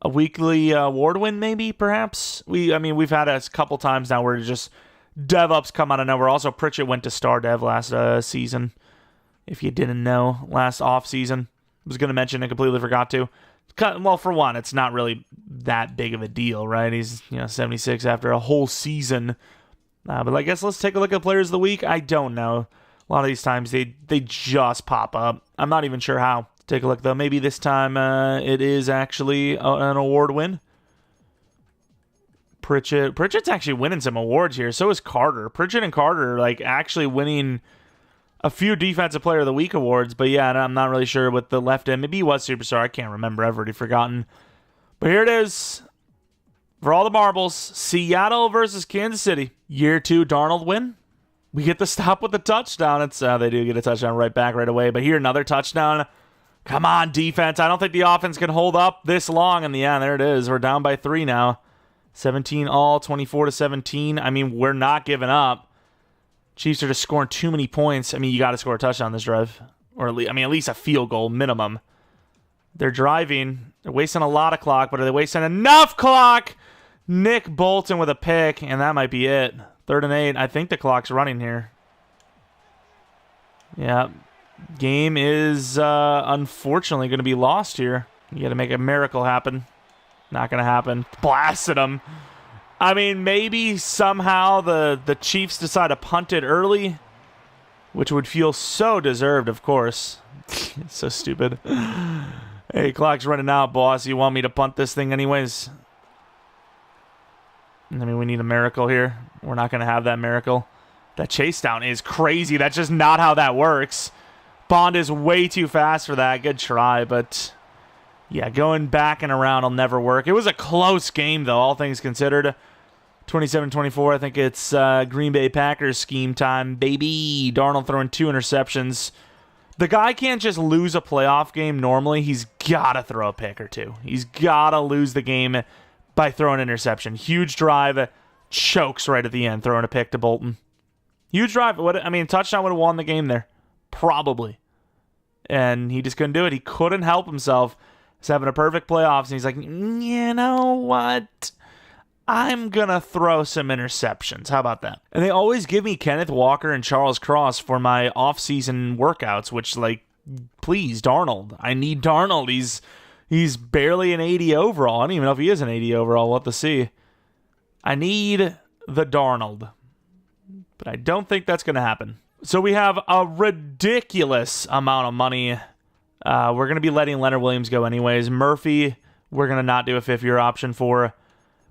A weekly award win, maybe, perhaps? We've had a couple times now where just dev ups come out of nowhere. Also, Pritchett went to Star Dev last season. If you didn't know, last offseason. I was going to mention and completely forgot to. Well, for one, it's not really that big of a deal, right? He's 76 after a whole season. But I guess let's take a look at Players of the Week. I don't know. A lot of these times, they just pop up. I'm not even sure how. Take a look, though. Maybe this time it is actually an award win. Pritchett's actually winning some awards here. So is Carter. Pritchett and Carter actually winning a few Defensive Player of the Week awards. But yeah, I'm not really sure with the left end. Maybe he was Superstar. I can't remember. I've already forgotten. But here it is. For all the marbles, Seattle versus Kansas City. Year 2 Darnold win. We get the stop with the touchdown. They do get a touchdown right back right away. But here, another touchdown. Come on, defense. I don't think the offense can hold up this long. And yeah, there it is. We're down by 3 now. 17 all, 24-17. We're not giving up. Chiefs are just scoring too many points. You got to score a touchdown this drive. Or at least a field goal minimum. They're driving. They're wasting a lot of clock, but are they wasting enough clock? Nick Bolton with a pick, and that might be it. 3rd and 8. I think the clock's running here. Yeah. Game is unfortunately going to be lost here. You got to make a miracle happen. Not going to happen. Blasted him. Maybe somehow the Chiefs decide to punt it early, which would feel so deserved, of course. It's so stupid. Hey, clock's running out, boss. You want me to punt this thing anyways? We need a miracle here. We're not going to have that miracle. That chase down is crazy. That's just not how that works. Bond is way too fast for that. Good try, but yeah, going back and around will never work. It was a close game, though, all things considered. 27-24, I think it's Green Bay Packers scheme time. Baby, Darnold throwing 2 interceptions. The guy can't just lose a playoff game normally. He's got to throw a pick or 2. He's got to lose the game by throwing an interception. Huge drive, chokes right at the end, throwing a pick to Bolton. Huge drive. Touchdown would have won the game there. Probably. And he just couldn't do it. He couldn't help himself. He's having a perfect playoffs, and he's like, you know what? I'm going to throw some interceptions. How about that? And they always give me Kenneth Walker and Charles Cross for my off-season workouts, which, please, Darnold. I need Darnold. He's barely an 80 overall. I don't even know if he is an 80 overall. We'll have to see. I need the Darnold. But I don't think that's going to happen. So we have a ridiculous amount of money. We're going to be letting Leonard Williams go anyways. Murphy, we're going to not do a 5-year option for.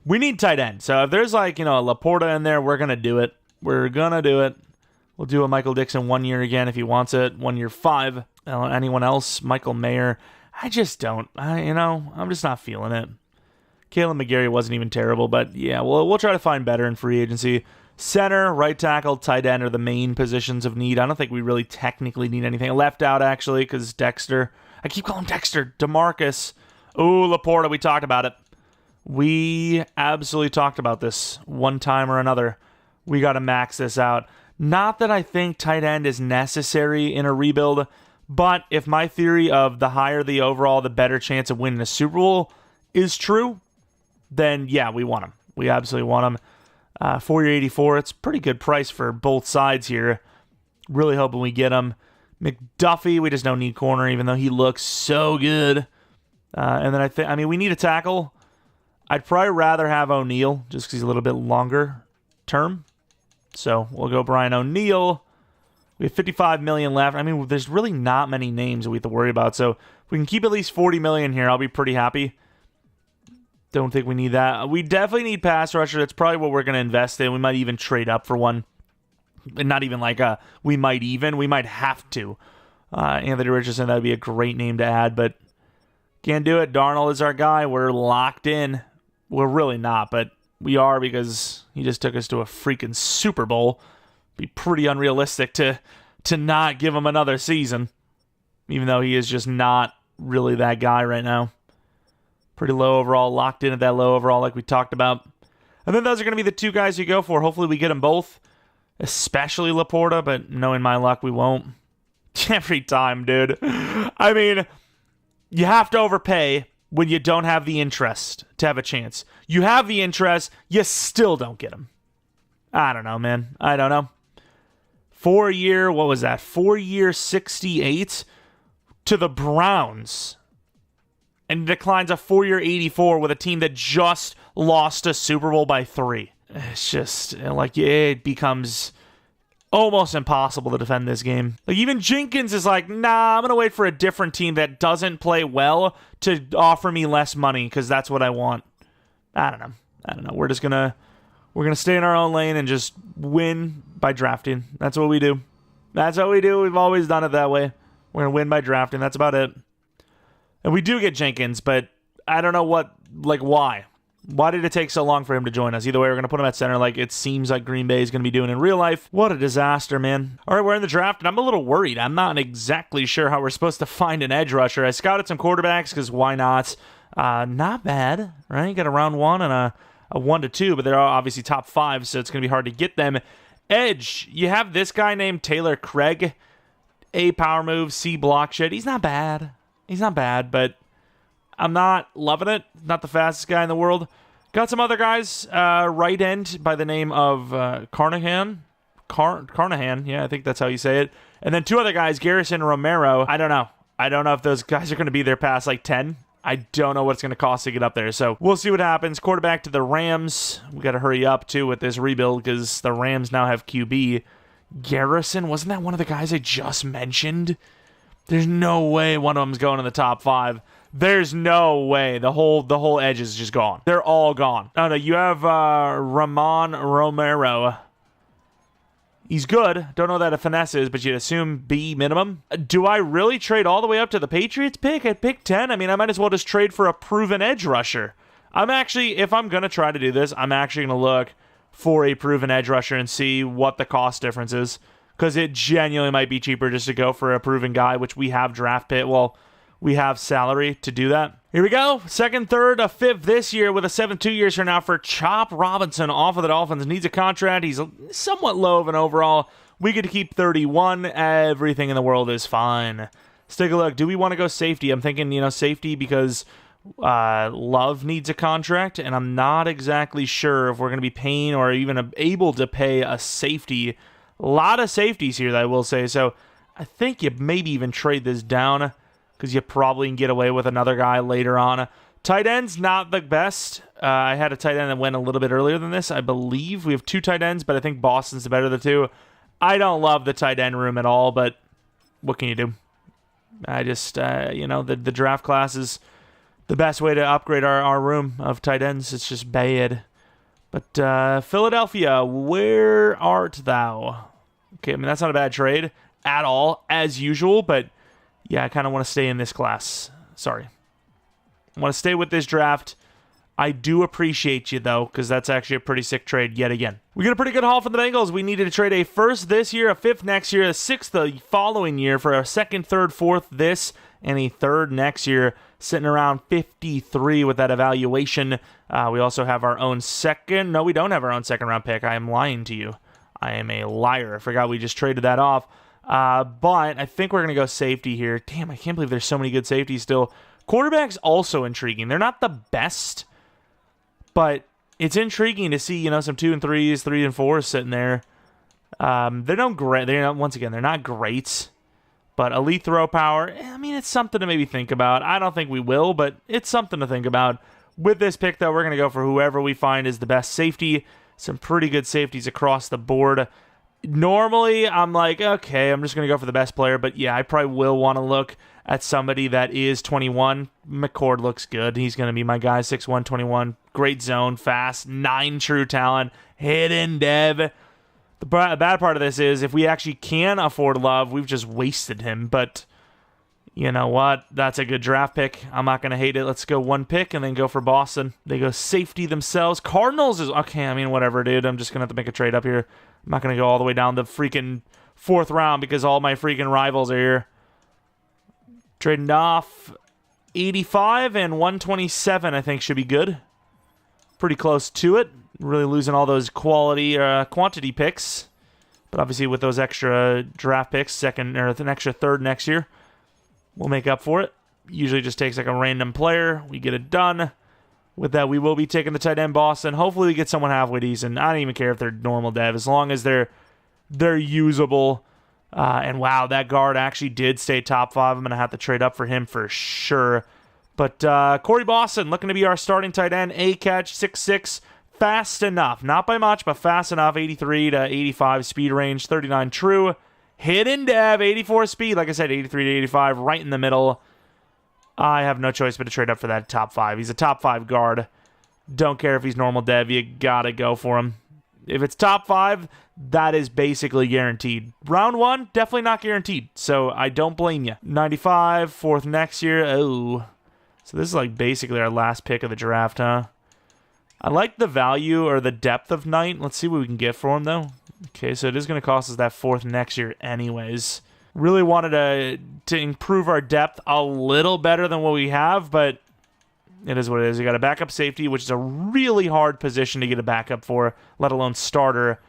We need tight end. So if there's a Laporta in there, we're going to do it. We're going to do it. We'll do a Michael Dixon 1 year again if he wants it. 1 year 5. Anyone else? Michael Mayer. I just don't. I'm just not feeling it. Kalen McGarry wasn't even terrible, but yeah, we'll try to find better in free agency. Center, right tackle, tight end are the main positions of need. I don't think we really technically need anything. Left out, actually, because Dexter. I keep calling him Dexter. DeMarcus. Ooh, Laporta, we talked about it. We absolutely talked about this one time or another. We got to max this out. Not that I think tight end is necessary in a rebuild, but if my theory of the higher the overall, the better chance of winning a Super Bowl is true, then yeah, we want him. We absolutely want him. 4-year 84, it's a pretty good price for both sides here. Really hoping we get him. McDuffie, we just don't need corner, even though he looks so good. And then we need a tackle. I'd probably rather have O'Neal, just because he's a little bit longer term. So we'll go Brian O'Neal. We have $55 million left. I mean, there's really not many names that we have to worry about. So if we can keep at least $40 million here, I'll be pretty happy. Don't think we need that. We definitely need pass rusher. That's probably what we're going to invest in. We might even trade up for one. And not even like we might have to. Anthony Richardson, that would be a great name to add, but can't do it. Darnold is our guy. We're locked in. We're really not, but we are because he just took us to a freaking Super Bowl. Be pretty unrealistic to not give him another season, even though he is just not really that guy right now. Pretty low overall, locked in at that low overall like we talked about. I think those are going to be the two guys you go for. Hopefully we get them both, especially Laporta, but knowing my luck, we won't. Every time, dude. I mean, you have to overpay when you don't have the interest to have a chance. You have the interest, you still don't get them. I don't know, man. I don't know. 4-year, what was that? 4-year 68 to the Browns. And declines a 4-year 84 with a team that just lost a Super Bowl by 3. It's just, like, it becomes almost impossible to defend this game. Like, even Jenkins is like, nah, I'm going to wait for a different team that doesn't play well to offer me less money because that's what I want. I don't know. We're going to stay in our own lane and just win by drafting. That's what we do. We've always done it that way. We're going to win by drafting. That's about it. And we do get Jenkins, but I don't know why. Why did it take so long for him to join us? Either way, we're going to put him at center like it seems like Green Bay is going to be doing in real life. What a disaster, man. All right, we're in the draft, and I'm a little worried. I'm not exactly sure how we're supposed to find an edge rusher. I scouted some quarterbacks because why not? Not bad, right? You got a round 1 and a 1-2, but they're obviously top 5, so it's going to be hard to get them. Edge, you have this guy named Taylor Craig. A power move, C block shed. He's not bad, but I'm not loving it. Not the fastest guy in the world. Got some other guys. Right end by the name of Carnahan. Carnahan, yeah, I think that's how you say it. And then 2 other guys, Garrison Romero. I don't know if those guys are going to be there past like 10. I don't know what it's going to cost to get up there. So we'll see what happens. Quarterback to the Rams. We got to hurry up, too, with this rebuild because the Rams now have QB. Garrison, wasn't that one of the guys I just mentioned? There's no way one of them's going in the top 5. There's no way. The whole edge is just gone. They're all gone. Oh, no, you have Ramon Romero. He's good. Don't know that a finesse is, but you'd assume B minimum. Do I really trade all the way up to the Patriots pick at pick 10? I mean, I might as well just trade for a proven edge rusher. If I'm going to try to do this, I'm actually going to look for a proven edge rusher and see what the cost difference is. Because it genuinely might be cheaper just to go for a proven guy, which we have draft pick. Well, we have salary to do that. Here we go. 2nd, 3rd, a 5th this year with a 7th 2 years from now for Chop Robinson off of the Dolphins. Needs a contract. He's somewhat low of an overall. We get to keep 31. Everything in the world is fine. Let's take a look. Do we want to go safety? I'm thinking, safety because Love needs a contract, and I'm not exactly sure if we're going to be paying or even able to pay a safety. A lot of safeties here, I will say. So I think you maybe even trade this down because you probably can get away with another guy later on. Tight end's not the best. I had a tight end that went a little bit earlier than this, I believe. We have 2 tight ends, but I think Boston's the better of the 2. I don't love the tight end room at all, but what can you do? I just, the draft class is the best way to upgrade our room of tight ends. It's just bad. But Philadelphia, where art thou? Okay, I mean, that's not a bad trade at all, as usual, but yeah, I kind of want to stay in this class. Sorry. I want to stay with this draft. I do appreciate you, though, because that's actually a pretty sick trade yet again. We got a pretty good haul from the Bengals. We needed to trade a 1st this year, a 5th next year, a 6th the following year for a 2nd, 3rd, 4th this, and a 3rd next year, sitting around 53 with that evaluation. We also have our own 2nd. No, we don't have our own 2nd round pick. I am lying to you. I am a liar. I forgot we just traded that off. But I think we're going to go safety here. Damn, I can't believe there's so many good safeties still. Quarterback's also intriguing. They're not the best, But it's intriguing to see, some 2 and 3s, 3 and 4s sitting there. They're not great. Once again, they're not great. But elite throw power, it's something to maybe think about. I don't think we will, but it's something to think about. With this pick, though, we're going to go for whoever we find is the best safety. Some pretty good safeties across the board. Normally, I'm like, okay, I'm just going to go for the best player. But yeah, I probably will want to look at somebody that is 21. McCord looks good. He's going to be my guy, 6'1", 21. Great zone, fast, 9 true talent, hidden dev. The bad part of this is if we actually can afford Love, we've just wasted him. But you know what? That's a good draft pick. I'm not going to hate it. Let's go 1 pick and then go for Boston. They go safety themselves. Cardinals is okay. Whatever, dude. I'm just going to have to make a trade up here. I'm not going to go all the way down the freaking 4th round because all my freaking rivals are here. Trading off 85 and 127, I think, should be good. Pretty close to it. Really losing all those quantity picks. But obviously with those extra draft picks, an extra 3rd next year, we'll make up for it. Usually just takes like a random player. We get it done. With that, we will be taking the tight end Boston. Hopefully we get someone halfway decent. I don't even care if they're normal dev, as long as they're usable. And wow, that guard actually did stay top 5. I'm going to have to trade up for him for sure. But Corey Boston, looking to be our starting tight end. A-catch, 6'6", fast enough. Not by much, but fast enough. 83 to 85 speed range, 39 true. Hidden dev, 84 speed. Like I said, 83 to 85, right in the middle. I have no choice but to trade up for that top 5. He's a top 5 guard. Don't care if he's normal dev. You got to go for him. If it's top 5, that is basically guaranteed. Round 1, definitely not guaranteed. So I don't blame you. 95, 4th next year. Oh. So this is like basically our last pick of the draft, huh? I like the value or the depth of Knight. Let's see what we can get for him, though. Okay, so it is going to cost us that 4th next year anyways. Really wanted to improve our depth a little better than what we have, but it is what it is. We got a backup safety, which is a really hard position to get a backup for, let alone starter.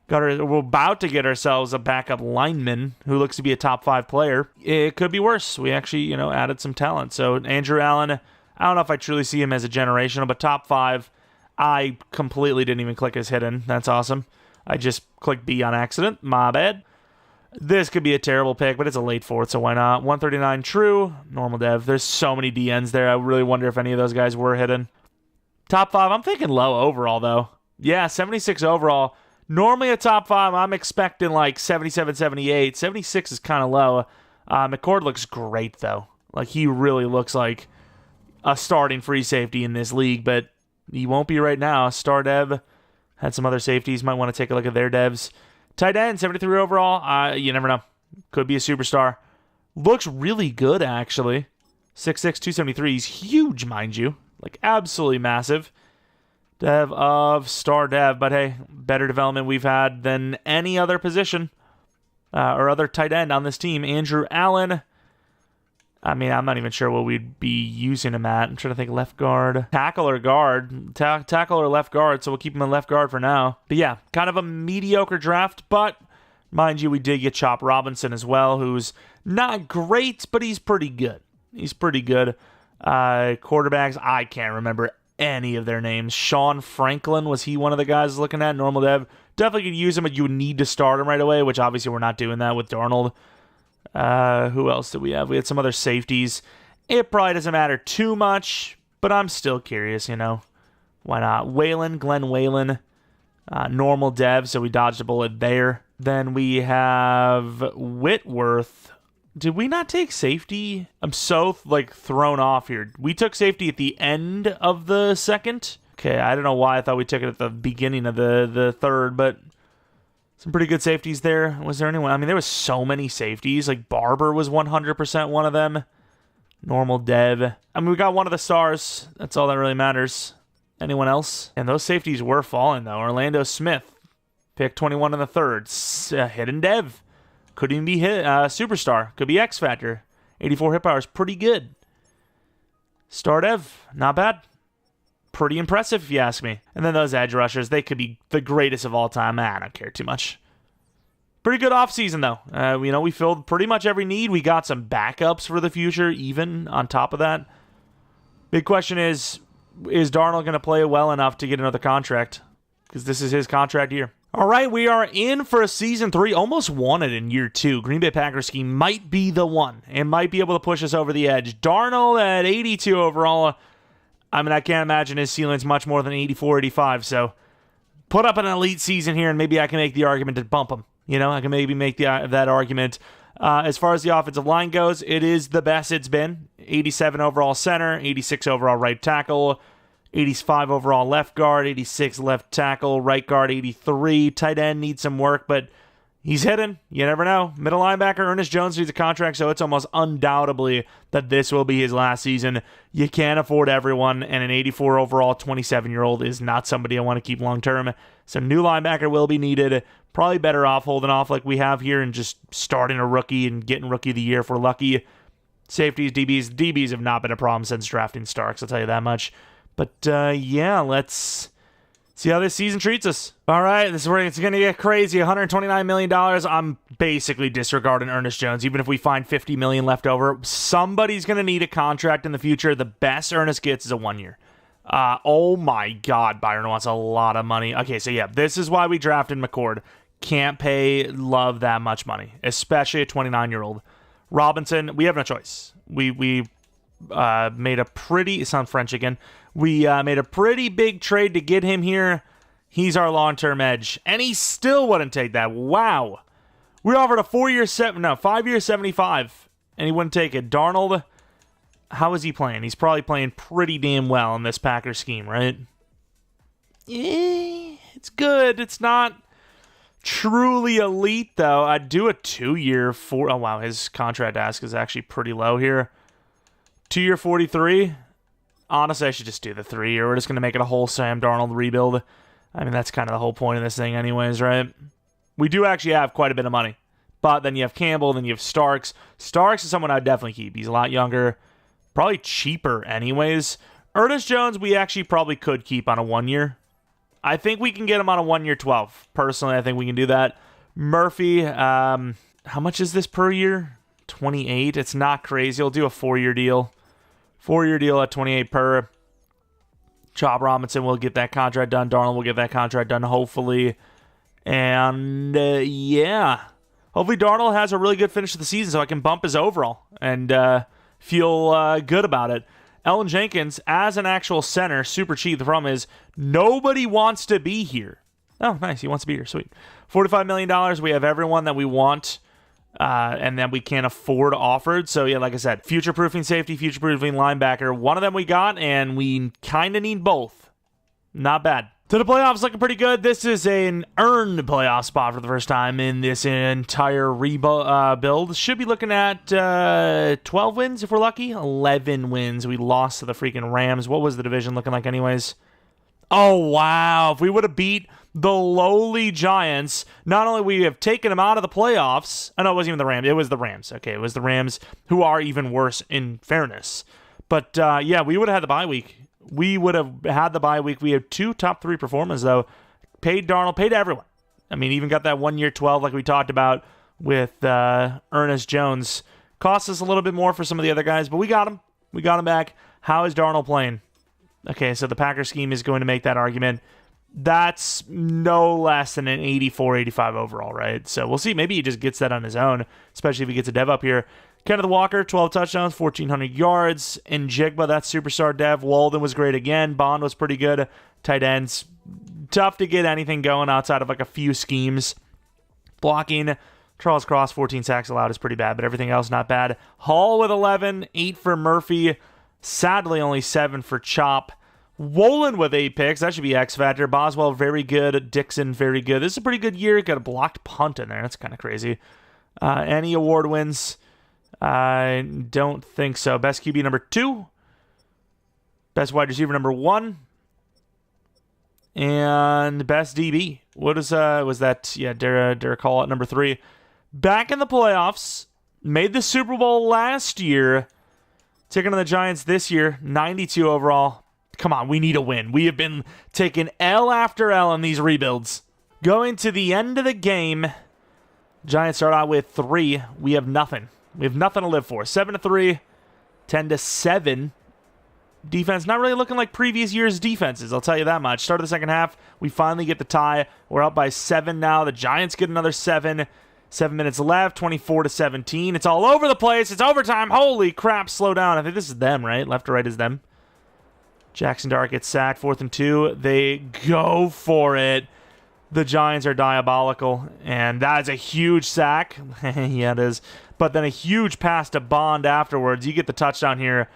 We're about to get ourselves a backup lineman who looks to be a top 5 player. It could be worse. We actually, added some talent. So Andrew Allen, I don't know if I truly see him as a generational, but top 5, I completely didn't even click his hidden. That's awesome. I just clicked B on accident. My bad. This could be a terrible pick, but it's a late 4th, so why not? 139 true, normal dev. There's so many DNs there. I really wonder if any of those guys were hidden. Top 5, I'm thinking low overall, though. Yeah, 76 overall. Normally a top 5, I'm expecting like 77, 78. 76 is kind of low. McCord looks great, though. Like, he really looks like a starting free safety in this league, but he won't be right now. Star dev had some other safeties. Might want to take a look at their devs. Tight end, 73 overall. You never know. Could be a superstar. Looks really good, actually. 6'6", 273. He's huge, mind you. Like, absolutely massive. Dev of star dev. But, hey, better development we've had than any other position or other tight end on this team. Andrew Allen. I'm not even sure what we'd be using him at. I'm trying to think left guard. Tackle or guard. Tackle or left guard, so we'll keep him in left guard for now. But yeah, kind of a mediocre draft, but mind you, we did get Chop Robinson as well, who's not great, but he's pretty good. He's pretty good. Quarterbacks, I can't remember any of their names. Sean Franklin, was he one of the guys looking at? Normal dev. Definitely could use him, but you would need to start him right away, which obviously we're not doing that with Darnold. Who else did we have? We had some other safeties. It probably doesn't matter too much, but I'm still curious, Why not? Glenn Whalen, normal dev, so we dodged a bullet there. Then we have Whitworth. Did we not take safety? I'm so, thrown off here. We took safety at the end of the 2nd. Okay, I don't know why I thought we took it at the beginning of the 3rd, but some pretty good safeties there. Was there anyone? There was so many safeties. Like, Barber was 100% one of them. Normal dev. We got one of the stars. That's all that really matters. Anyone else? And those safeties were falling, though. Orlando Smith, pick 21 in the 3rd. Hidden dev. Could even be superstar. Could be X Factor. 84 hit power is pretty good. Star dev, not bad. Pretty impressive, if you ask me. And then those edge rushers, they could be the greatest of all time. I don't care too much. Pretty good offseason, though. We filled pretty much every need. We got some backups for the future, even on top of that. Big question is, is Darnold going to play well enough to get another contract? Because this is his contract year. All right, we are in for a season 3. Almost won it in year 2. Green Bay Packers scheme might be the one. It might be able to push us over the edge. Darnold at 82 overall. I mean, I can't imagine his ceiling's much more than 84, 85. So put up an elite season here, and maybe I can make the argument to bump him. You know, I can maybe make that argument. As far as the offensive line goes, it is the best it's been. 87 overall center, 86 overall right tackle, 85 overall left guard, 86 left tackle, right guard 83. Tight end needs some work, but he's hidden. You never know. Middle linebacker Ernest Jones needs a contract, so it's almost undoubtedly that this will be his last season. You can't afford everyone, and an 84 overall 27-year-old is not somebody I want to keep long-term. So new linebacker will be needed. Probably better off holding off like we have here and just starting a rookie and getting rookie of the year if we're lucky. Safeties, DBs have not been a problem since drafting Starks, I'll tell you that much. But, yeah, let's see how this season treats us. All right, this is where it's going to get crazy. $129 million. I'm basically disregarding Ernest Jones. Even if we find $50 million left over, somebody's going to need a contract in the future. The best Ernest gets is a 1 year. Oh, my God. Byron wants a lot of money. Okay, so, yeah, this is why we drafted McCord. Can't pay Love that much money, especially a 29-year-old. Robinson, we have no choice. We made a pretty... It sounds French again. We made a pretty big trade to get him here. He's our long-term edge. And he still wouldn't take that. Wow. We offered a 5-year 75, and he wouldn't take it. Darnold, how is he playing? He's probably playing pretty damn well in this Packers scheme, right? It's good. It's not truly elite, though. I'd do a 2-year Oh, wow. His contract ask is actually pretty low here. 2-year 43. Honestly, I should just do the 3-year. We're just going to make it a whole Sam Darnold rebuild. I mean, that's kind of the whole point of this thing anyways, right? We do actually have quite a bit of money. But then you have Campbell, then you have Starks. Starks is someone I'd definitely keep. He's a lot younger. Probably cheaper anyways. Ernest Jones, we actually probably could keep on a 1-year. I think we can get him on a 1-year 12. Personally, I think we can do that. Murphy, how much is this per year? 28. It's not crazy. I'll do a 4-year deal. 4-year deal at 28 per. Chop Robinson will get that contract done. Darnold will get that contract done, hopefully. And, yeah. Hopefully Darnold has a really good finish to the season so I can bump his overall and feel good about it. Ellen Jenkins, as an actual center, super cheap. The problem is nobody wants to be here. Oh, nice. He wants to be here. Sweet. $45 million. We have everyone that we want. And then we can't afford offered. So, yeah, like I said, future-proofing safety, future-proofing linebacker. One of them we got, and we kind of need both. Not bad. To the playoffs, looking pretty good. This is an earned playoff spot for the first time in this entire rebuild. Should be looking at 12 wins if we're lucky. 11 wins. We lost to the freaking Rams. What was the division looking like anyways? Oh, wow. If we would have beat the lowly Giants, not only we have taken them out of the playoffs. Oh, no, it wasn't even the Rams. It was the Rams. Okay, it was the Rams, who are even worse in fairness. But, yeah, we would have had the bye week. We would have had the bye week. We have 2 top 3 performers, though. Paid Darnold, paid everyone. I mean, even got that 1-year 12 like we talked about with Ernest Jones. Cost us a little bit more for some of the other guys, but we got him. We got him back. How is Darnold playing? Okay, so the Packers scheme is going to make that argument. That's no less than an 84, 85 overall, right? So we'll see. Maybe he just gets that on his own, especially if he gets a dev up here. Kenneth Walker, 12 touchdowns, 1,400 yards. Njigba, that's superstar dev. Walden was great again. Bond was pretty good. Tight ends, tough to get anything going outside of like a few schemes. Blocking, Charles Cross, 14 sacks allowed is pretty bad, but everything else not bad. Hall with 11, 8 for Murphy. Sadly, only 7 for Chop. Wolin with 8 picks. That should be X Factor. Boswell, very good. Dixon, very good. This is a pretty good year. Got a blocked punt in there. That's kind of crazy. Any award wins? I don't think so. Best QB number 2. Best wide receiver number 1. And best DB. What is was that? Yeah, Derek Hall at number 3. Back in the playoffs. Made the Super Bowl last year. Taking on the Giants this year. 92 overall. Come on, we need a win. We have been taking L after L in these rebuilds. Going to the end of the game. Giants start out with 3. We have nothing. We have nothing to live for. 7-3, 10-7. defense not really looking like previous year's defenses, I'll tell you that much. Start of the second half, we finally get the tie. We're up by 7 now. The Giants get another 7. 7 minutes left, 24-17. It's all over the place. It's overtime. Holy crap, slow down. I think this is them, right? Left to right is them. Jackson Dart gets sacked, 4th and 2. They go for it. The Giants are diabolical, and that is a huge sack. Yeah, it is. But then a huge pass to Bond afterwards. You get the touchdown here,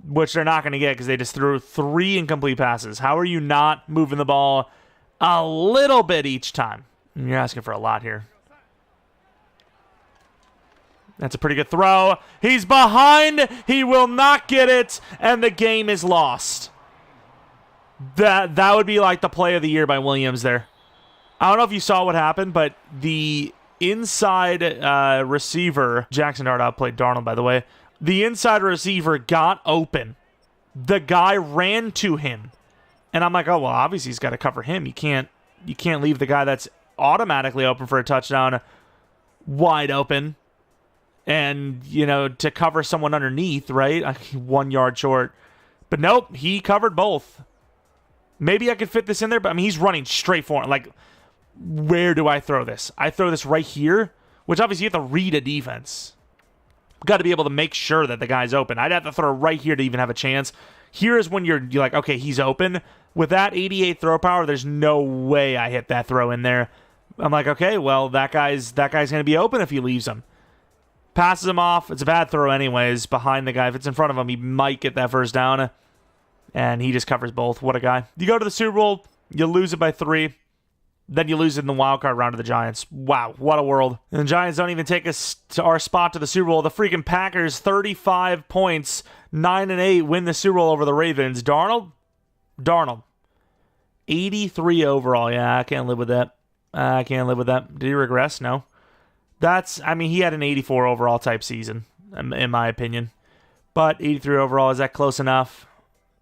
which they're not going to get because they just threw 3 incomplete passes. How are you not moving the ball a little bit each time? You're asking for a lot here. That's a pretty good throw. He's behind. He will not get it, and the game is lost. That would be like the play of the year by Williams there. I don't know if you saw what happened, but the inside receiver, Jackson Dart outplayed Darnold, by the way. The inside receiver got open. The guy ran to him. And I'm like, oh, well, obviously he's got to cover him. You can't leave the guy that's automatically open for a touchdown wide open. And, to cover someone underneath, right? 1 yard short. But nope, he covered both. Maybe I could fit this in there, but he's running straight for him. Like, where do I throw this? I throw this right here, which obviously you have to read a defense. Got to be able to make sure that the guy's open. I'd have to throw right here to even have a chance. Here is when you're like, okay, he's open. With that 88 throw power, there's no way I hit that throw in there. I'm like, okay, well, that guy's going to be open if he leaves him. Passes him off. It's a bad throw anyways. Behind the guy. If it's in front of him, he might get that first down. And he just covers both. What a guy. You go to the Super Bowl, you lose it by 3. Then you lose it in the wild card round to the Giants. Wow, what a world. And the Giants don't even take us to our spot to the Super Bowl. The freaking Packers, 35 points, 9-8, win the Super Bowl over the Ravens. Darnold, 83 overall. Yeah, I can't live with that. Did he regress? No. He had an 84 overall type season, in my opinion. But 83 overall, is that close enough?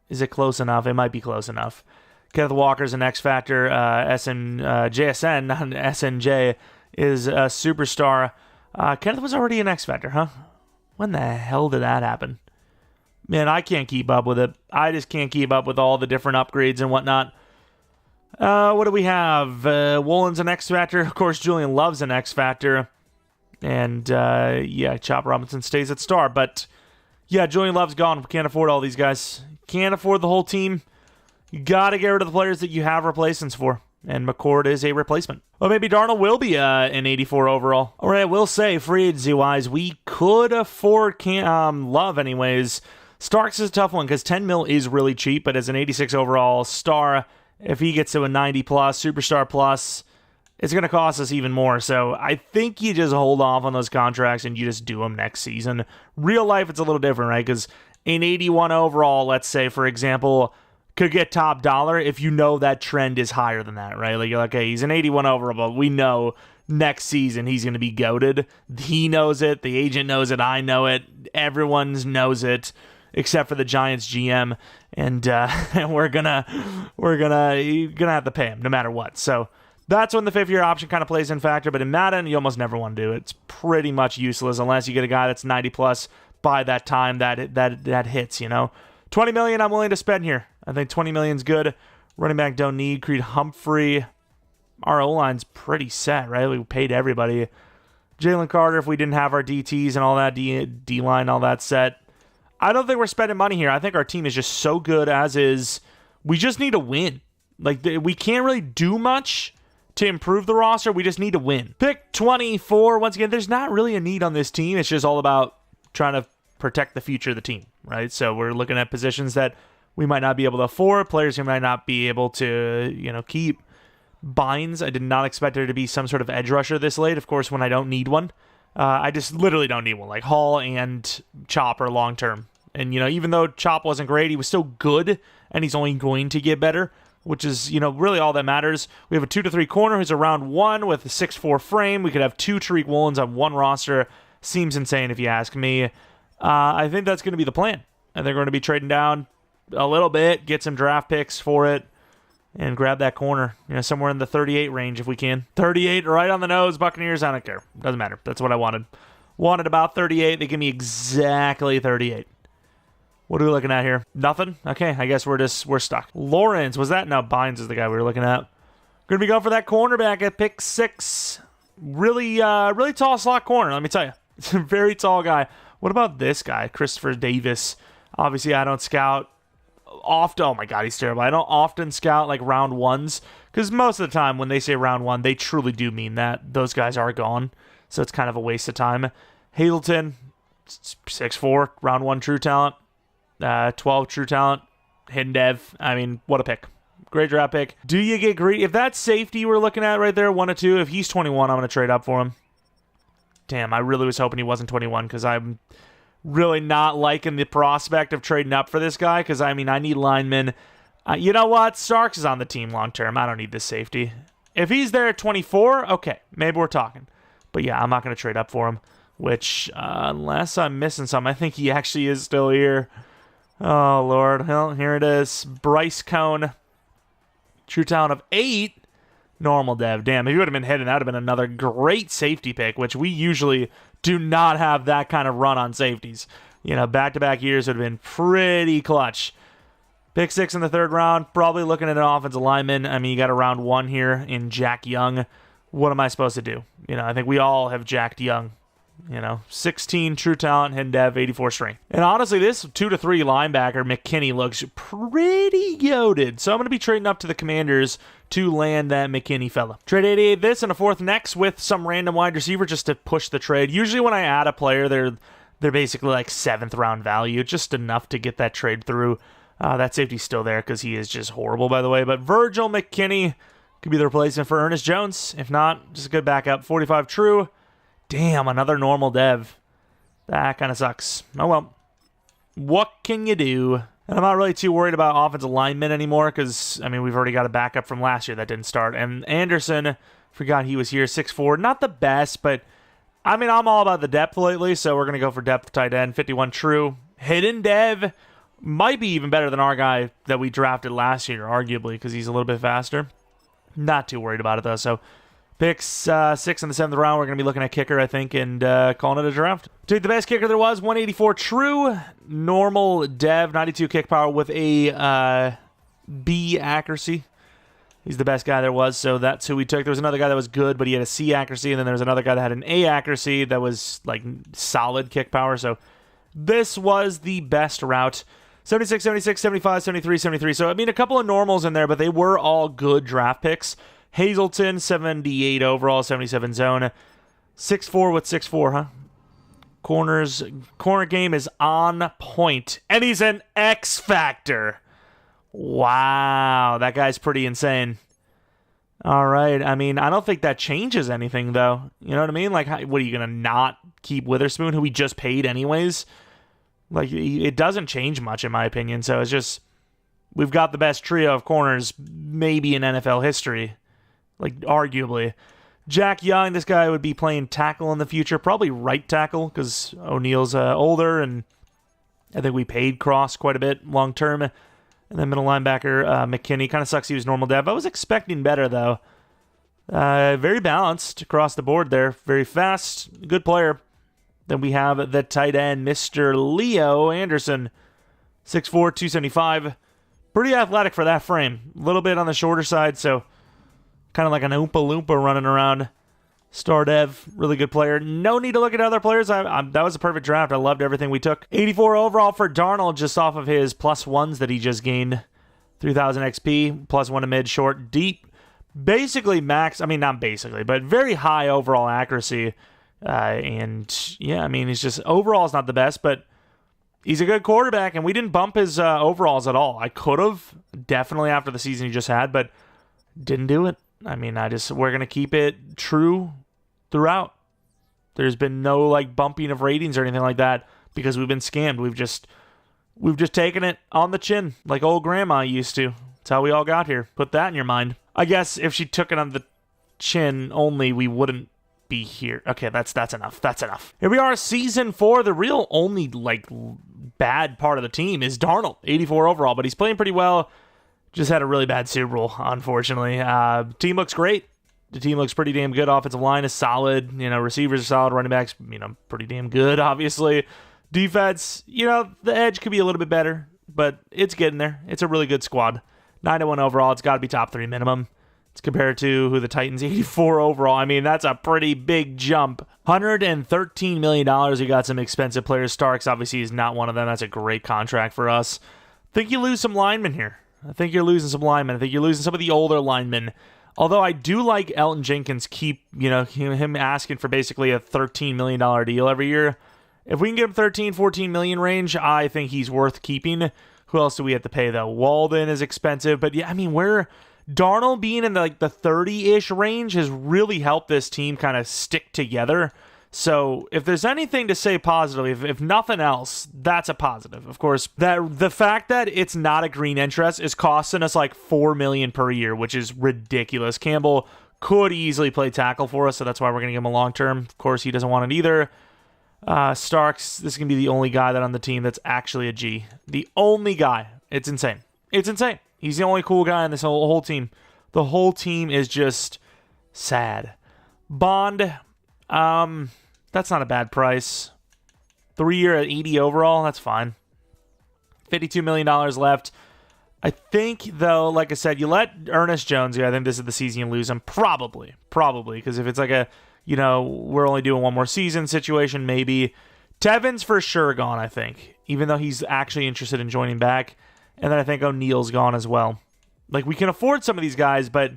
Is it close enough? It might be close enough. Kenneth Walker's an X Factor. JSN, not an SNJ, is a superstar. Kenneth was already an X Factor, huh? When the hell did that happen? Man, I can't keep up with it. I just can't keep up with all the different upgrades and whatnot. What do we have? Woolen's an X Factor. Of course, Julian Love's an X Factor. And, Chop Robinson stays at star. But, yeah, Julian Love's gone. We can't afford all these guys. Can't afford the whole team. You got to get rid of the players that you have replacements for. And McCord is a replacement. Well, maybe Darnold will be an 84 overall. All right, I will say, free agency-wise, we could afford Love anyways. Starks is a tough one because 10 mil is really cheap, but as an 86 overall star, if he gets to a 90-plus, superstar plus, it's going to cost us even more. So I think you just hold off on those contracts and you just do them next season. Real life, it's a little different, right? Because an 81 overall, let's say, for example, could get top dollar if you know that trend is higher than that, right? Like, you're like, hey, he's an 81 overall, but we know next season he's going to be goated. He knows it. The agent knows it. I know it. Everyone knows it, except for the Giants GM. And we're gonna have to pay him no matter what. So that's when the 5th-year option kind of plays in factor. But in Madden, you almost never want to do it. It's pretty much useless unless you get a guy that's 90+ by that time that hits, 20 million I'm willing to spend here. I think 20 million's good. Running back don't need. Creed Humphrey. Our O-line's pretty set, right? We paid everybody. Jalen Carter, if we didn't have our DTs and all that, D-line, all that set. I don't think we're spending money here. I think our team is just so good as is. We just need to win. Like, we can't really do much to improve the roster. We just need to win. Pick 24. Once again, there's not really a need on this team. It's just all about trying to protect the future of the team, right? So we're looking at positions that we might not be able to afford, players who might not be able to, keep. Bynes, I did not expect there to be some sort of edge rusher this late, of course, when I don't need one. I just literally don't need one. Like, Hall and Chop are long-term. And, even though Chop wasn't great, he was still good, and he's only going to get better, which is, really all that matters. We have a 2-3 corner who's around 1 with a 6'4 frame. We could have 2 Tariq Woolens on one roster. Seems insane if you ask me. I think that's going to be the plan. And they're going to be trading down a little bit, get some draft picks for it, and grab that corner, somewhere in the 38 range if we can. 38, right on the nose, Buccaneers, I don't care. Doesn't matter. That's what I wanted. Wanted about 38. They give me exactly 38. What are we looking at here? Nothing? Okay, I guess we're stuck. Lawrence, was that? No, Bynes is the guy we were looking at. Gonna be going for that cornerback at pick 6. Really tall slot corner, let me tell you. It's a very tall guy. What about this guy, Christopher Davis? Obviously, I don't scout often. Oh my God, he's terrible. I don't often scout like round 1s because most of the time when they say round 1, they truly do mean that. Those guys are gone, so it's kind of a waste of time. Hazleton, 6'4", round 1 true talent. 12 true talent. Hidden dev. I mean, what a pick. Great draft pick. Do you get greedy? If that safety we're looking at right there, 1 or 2, if he's 21, I'm going to trade up for him. Damn, I really was hoping he wasn't 21 because I'm really not liking the prospect of trading up for this guy because, I mean, I need linemen. You know what? Starks is on the team long term. I don't need this safety. If he's there at 24, okay, maybe we're talking. But yeah, I'm not going to trade up for him, which, unless I'm missing something, I think he actually is still here. Oh, Lord. Well, here it is. Bryce Cone. True talent of 8. Normal dev. Damn, if he would have been hidden, that would have been another great safety pick, which we usually do not have that kind of run on safeties. You know, back-to-back years would have been pretty clutch. Pick 6 in the 3rd round. Probably looking at an offensive lineman. I mean, you got a round 1 here in Jack Young. What am I supposed to do? You know, I think we all have jacked Young. You know, 16 true talent, hidden dev, 84 strength. And honestly, this 2 to 3 linebacker, McKinney, looks pretty goated. So I'm going to be trading up to the Commanders to land that McKinney fella. Trade 88 this and a 4th next with some random wide receiver just to push the trade. Usually when I add a player, they're basically like 7th round value, just enough to get that trade through. That safety's still there because he is just horrible, by the way. But Virgil McKinney could be the replacement for Ernest Jones. If not, just a good backup. 45 true. Damn, another normal dev. That kind of sucks. Oh well. What can you do? And I'm not really too worried about offensive linemen anymore because, I mean, we've already got a backup from last year that didn't start. And Anderson, forgot he was here, 6'4". Not the best, but, I mean, I'm all about the depth lately, so we're going to go for depth tight end. 51 true. Hidden dev might be even better than our guy that we drafted last year, arguably, because he's a little bit faster. Not too worried about it, though, so... Picks 6 in the 7th round. We're going to be looking at kicker, I think, and calling it a draft. Take the best kicker there was, 184 true, normal dev, 92 kick power with a B accuracy. He's the best guy there was, so that's who we took. There was another guy that was good, but he had a C accuracy, and then there was another guy that had an A accuracy that was, like, solid kick power. So this was the best route. 76, 76, 75, 73, 73. So, I mean, a couple of normals in there, but they were all good draft picks. Hazleton, 78 overall, 77 zone. 6'4" with 6'4", huh? Corner game is on point. And he's an X Factor. Wow, that guy's pretty insane. All right, I mean, I don't think that changes anything, though. You know what I mean? Like, what, are you going to not keep Witherspoon, who we just paid anyways? Like, it doesn't change much, in my opinion. So it's just, we've got the best trio of corners maybe in NFL history. Like, arguably. Jack Young, this guy would be playing tackle in the future. Probably right tackle, because O'Neal's older, and I think we paid Cross quite a bit long term. And then middle linebacker, McKinney. Kind of sucks he was normal dev. I was expecting better, though. Very balanced across the board there. Very fast. Good player. Then we have the tight end, Mr. Leo Anderson. 6'4", 275. Pretty athletic for that frame. A little bit on the shorter side, so... kind of like an Oompa Loompa running around. Star dev, really good player. No need to look at other players. That was a perfect draft. I loved everything we took. 84 overall for Darnold, just off of his +1s that he just gained. 3,000 XP, +1 to mid, short, deep. Basically max, I mean, not basically, but very high overall accuracy. And yeah, I mean, he's just, overall is not the best, but he's a good quarterback, and we didn't bump his overalls at all. I could have, definitely after the season he just had, but didn't do it. I mean, we're going to keep it true throughout. There's been no, like, bumping of ratings or anything like that because we've been scammed. We've just taken it on the chin like old grandma used to. That's how we all got here. Put that in your mind. I guess if she took it on the chin only, we wouldn't be here. Okay, that's enough. That's enough. Here we are, season 4. The real only, like, bad part of the team is Darnold, 84 overall, but he's playing pretty well. Just had a really bad Super Bowl, unfortunately. Team looks great. The team looks pretty damn good. Offensive line is solid. You know, receivers are solid. Running backs, you know, pretty damn good, obviously. Defense, the edge could be a little bit better, but it's getting there. It's a really good squad. 9-1 overall. It's got to be top 3 minimum. It's compared to who the Titans, 84 overall. I mean, that's a pretty big jump. $113 million. We got some expensive players. Starks obviously is not one of them. That's a great contract for us. I think you lose some linemen here. I think you're losing some linemen. I think you're losing some of the older linemen. Although I do like Elton Jenkins him asking for basically a $13 million deal every year. If we can get him 13, 14 million range, I think he's worth keeping. Who else do we have to pay, though? Walden is expensive. But, yeah, I mean, Darnold being in the 30-ish range has really helped this team kind of stick together. So if there's anything to say positive, if nothing else, that's a positive. Of course, the fact that it's not a green interest is costing us like $4 million per year, which is ridiculous. Campbell could easily play tackle for us, so that's why we're going to give him a long term. Of course, he doesn't want it either. Starks, this is going to be the only guy that on the team that's actually a G. The only guy. It's insane. It's insane. He's the only cool guy in this whole team. The whole team is just sad. Bond, that's not a bad price. 3-year at 80 overall, that's fine. $52 million left. I think, though, like I said, you let Ernest Jones go. I think this is the season you lose him. Probably. Because if it's like we're only doing one more season situation, maybe. Tevin's for sure gone, I think. Even though he's actually interested in joining back. And then I think O'Neal's gone as well. Like, we can afford some of these guys, but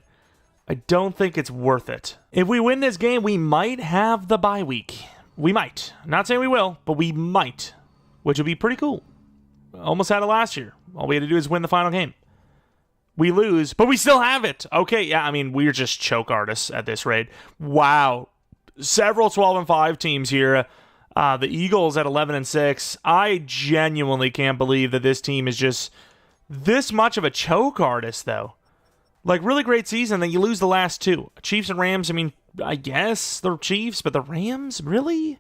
I don't think it's worth it. If we win this game, we might have the bye week. We might. Not saying we will, but we might. Which would be pretty cool. Almost had it last year. All we had to do is win the final game. We lose, but we still have it. Okay, yeah, I mean, we're just choke artists at this rate. Wow. Several 12-5 teams here. The Eagles at 11-6. I genuinely can't believe that this team is just this much of a choke artist, though. Like, really great season, then you lose the last two. Chiefs and Rams, I mean, I guess the Chiefs, but the Rams, really?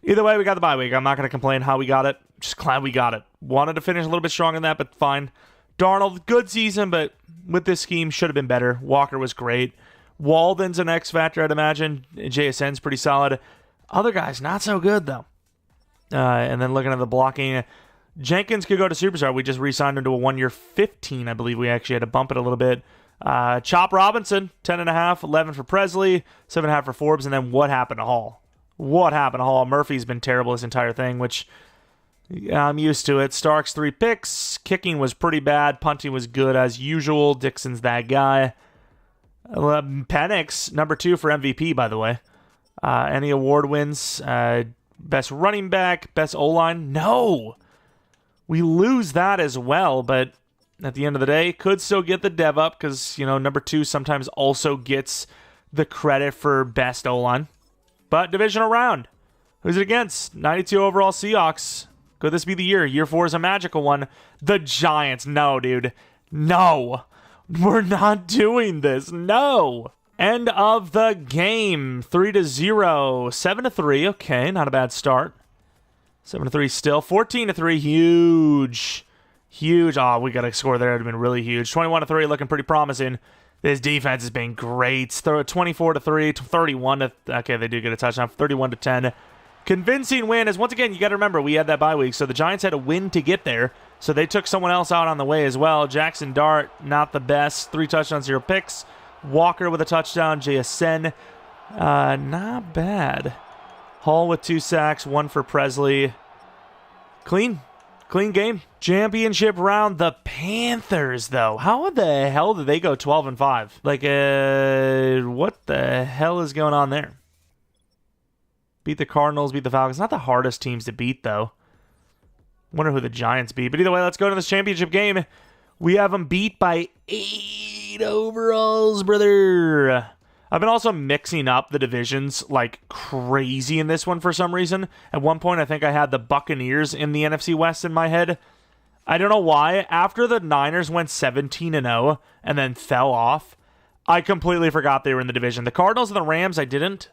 Either way, we got the bye week. I'm not going to complain how we got it. Just glad we got it. Wanted to finish a little bit stronger than that, but fine. Darnold, good season, but with this scheme, should have been better. Walker was great. Walden's an X factor, I'd imagine. JSN's pretty solid. Other guys, not so good, though. And then looking at the blocking, Jenkins could go to Superstar. We just re-signed him to a 1-year 15, I believe. We actually had to bump it a little bit. Chop Robinson, 10.5, 11 for Presley, 7.5 for Forbes, and then what happened to Hall? Murphy's been terrible this entire thing, which I'm used to it. Starks, 3 picks. Kicking was pretty bad. Punting was good as usual. Dixon's that guy. Penix, number 2 for MVP, by the way. Any award wins? Best running back, best O-line? No! We lose that as well, but at the end of the day, could still get the dev up because, number 2 sometimes also gets the credit for best O-line. But divisional round. Who's it against? 92 overall Seahawks. Could this be the year? Year 4 is a magical one. The Giants. No, dude. No. We're not doing this. No. End of the game. 3-0. 7-3. Okay, not a bad start. 7-3 still. 14-3. Huge. Oh, we got a score there. It would have been really huge. 21-3, looking pretty promising. This defense has been great. 24-3, 31 okay, they do get a touchdown. 31-10. Convincing win is, once again, you got to remember, we had that bye week, so the Giants had to win to get there. So they took someone else out on the way as well. Jackson Dart, not the best. 3 touchdowns, 0 picks. Walker with a touchdown. JSN, not bad. Hall with 2 sacks, 1 for Presley. Clean game. Championship round. The Panthers, though. How the hell did they go 12-5? Like, what the hell is going on there? Beat the Cardinals, beat the Falcons. Not the hardest teams to beat, though. Wonder who the Giants beat. But either way, let's go to this championship game. We have them beat by 8 overalls, brother. I've been also mixing up the divisions like crazy in this one for some reason. At one point, I think I had the Buccaneers in the NFC West in my head. I don't know why. After the Niners went 17-0 and then fell off, I completely forgot they were in the division. The Cardinals and the Rams, I didn't.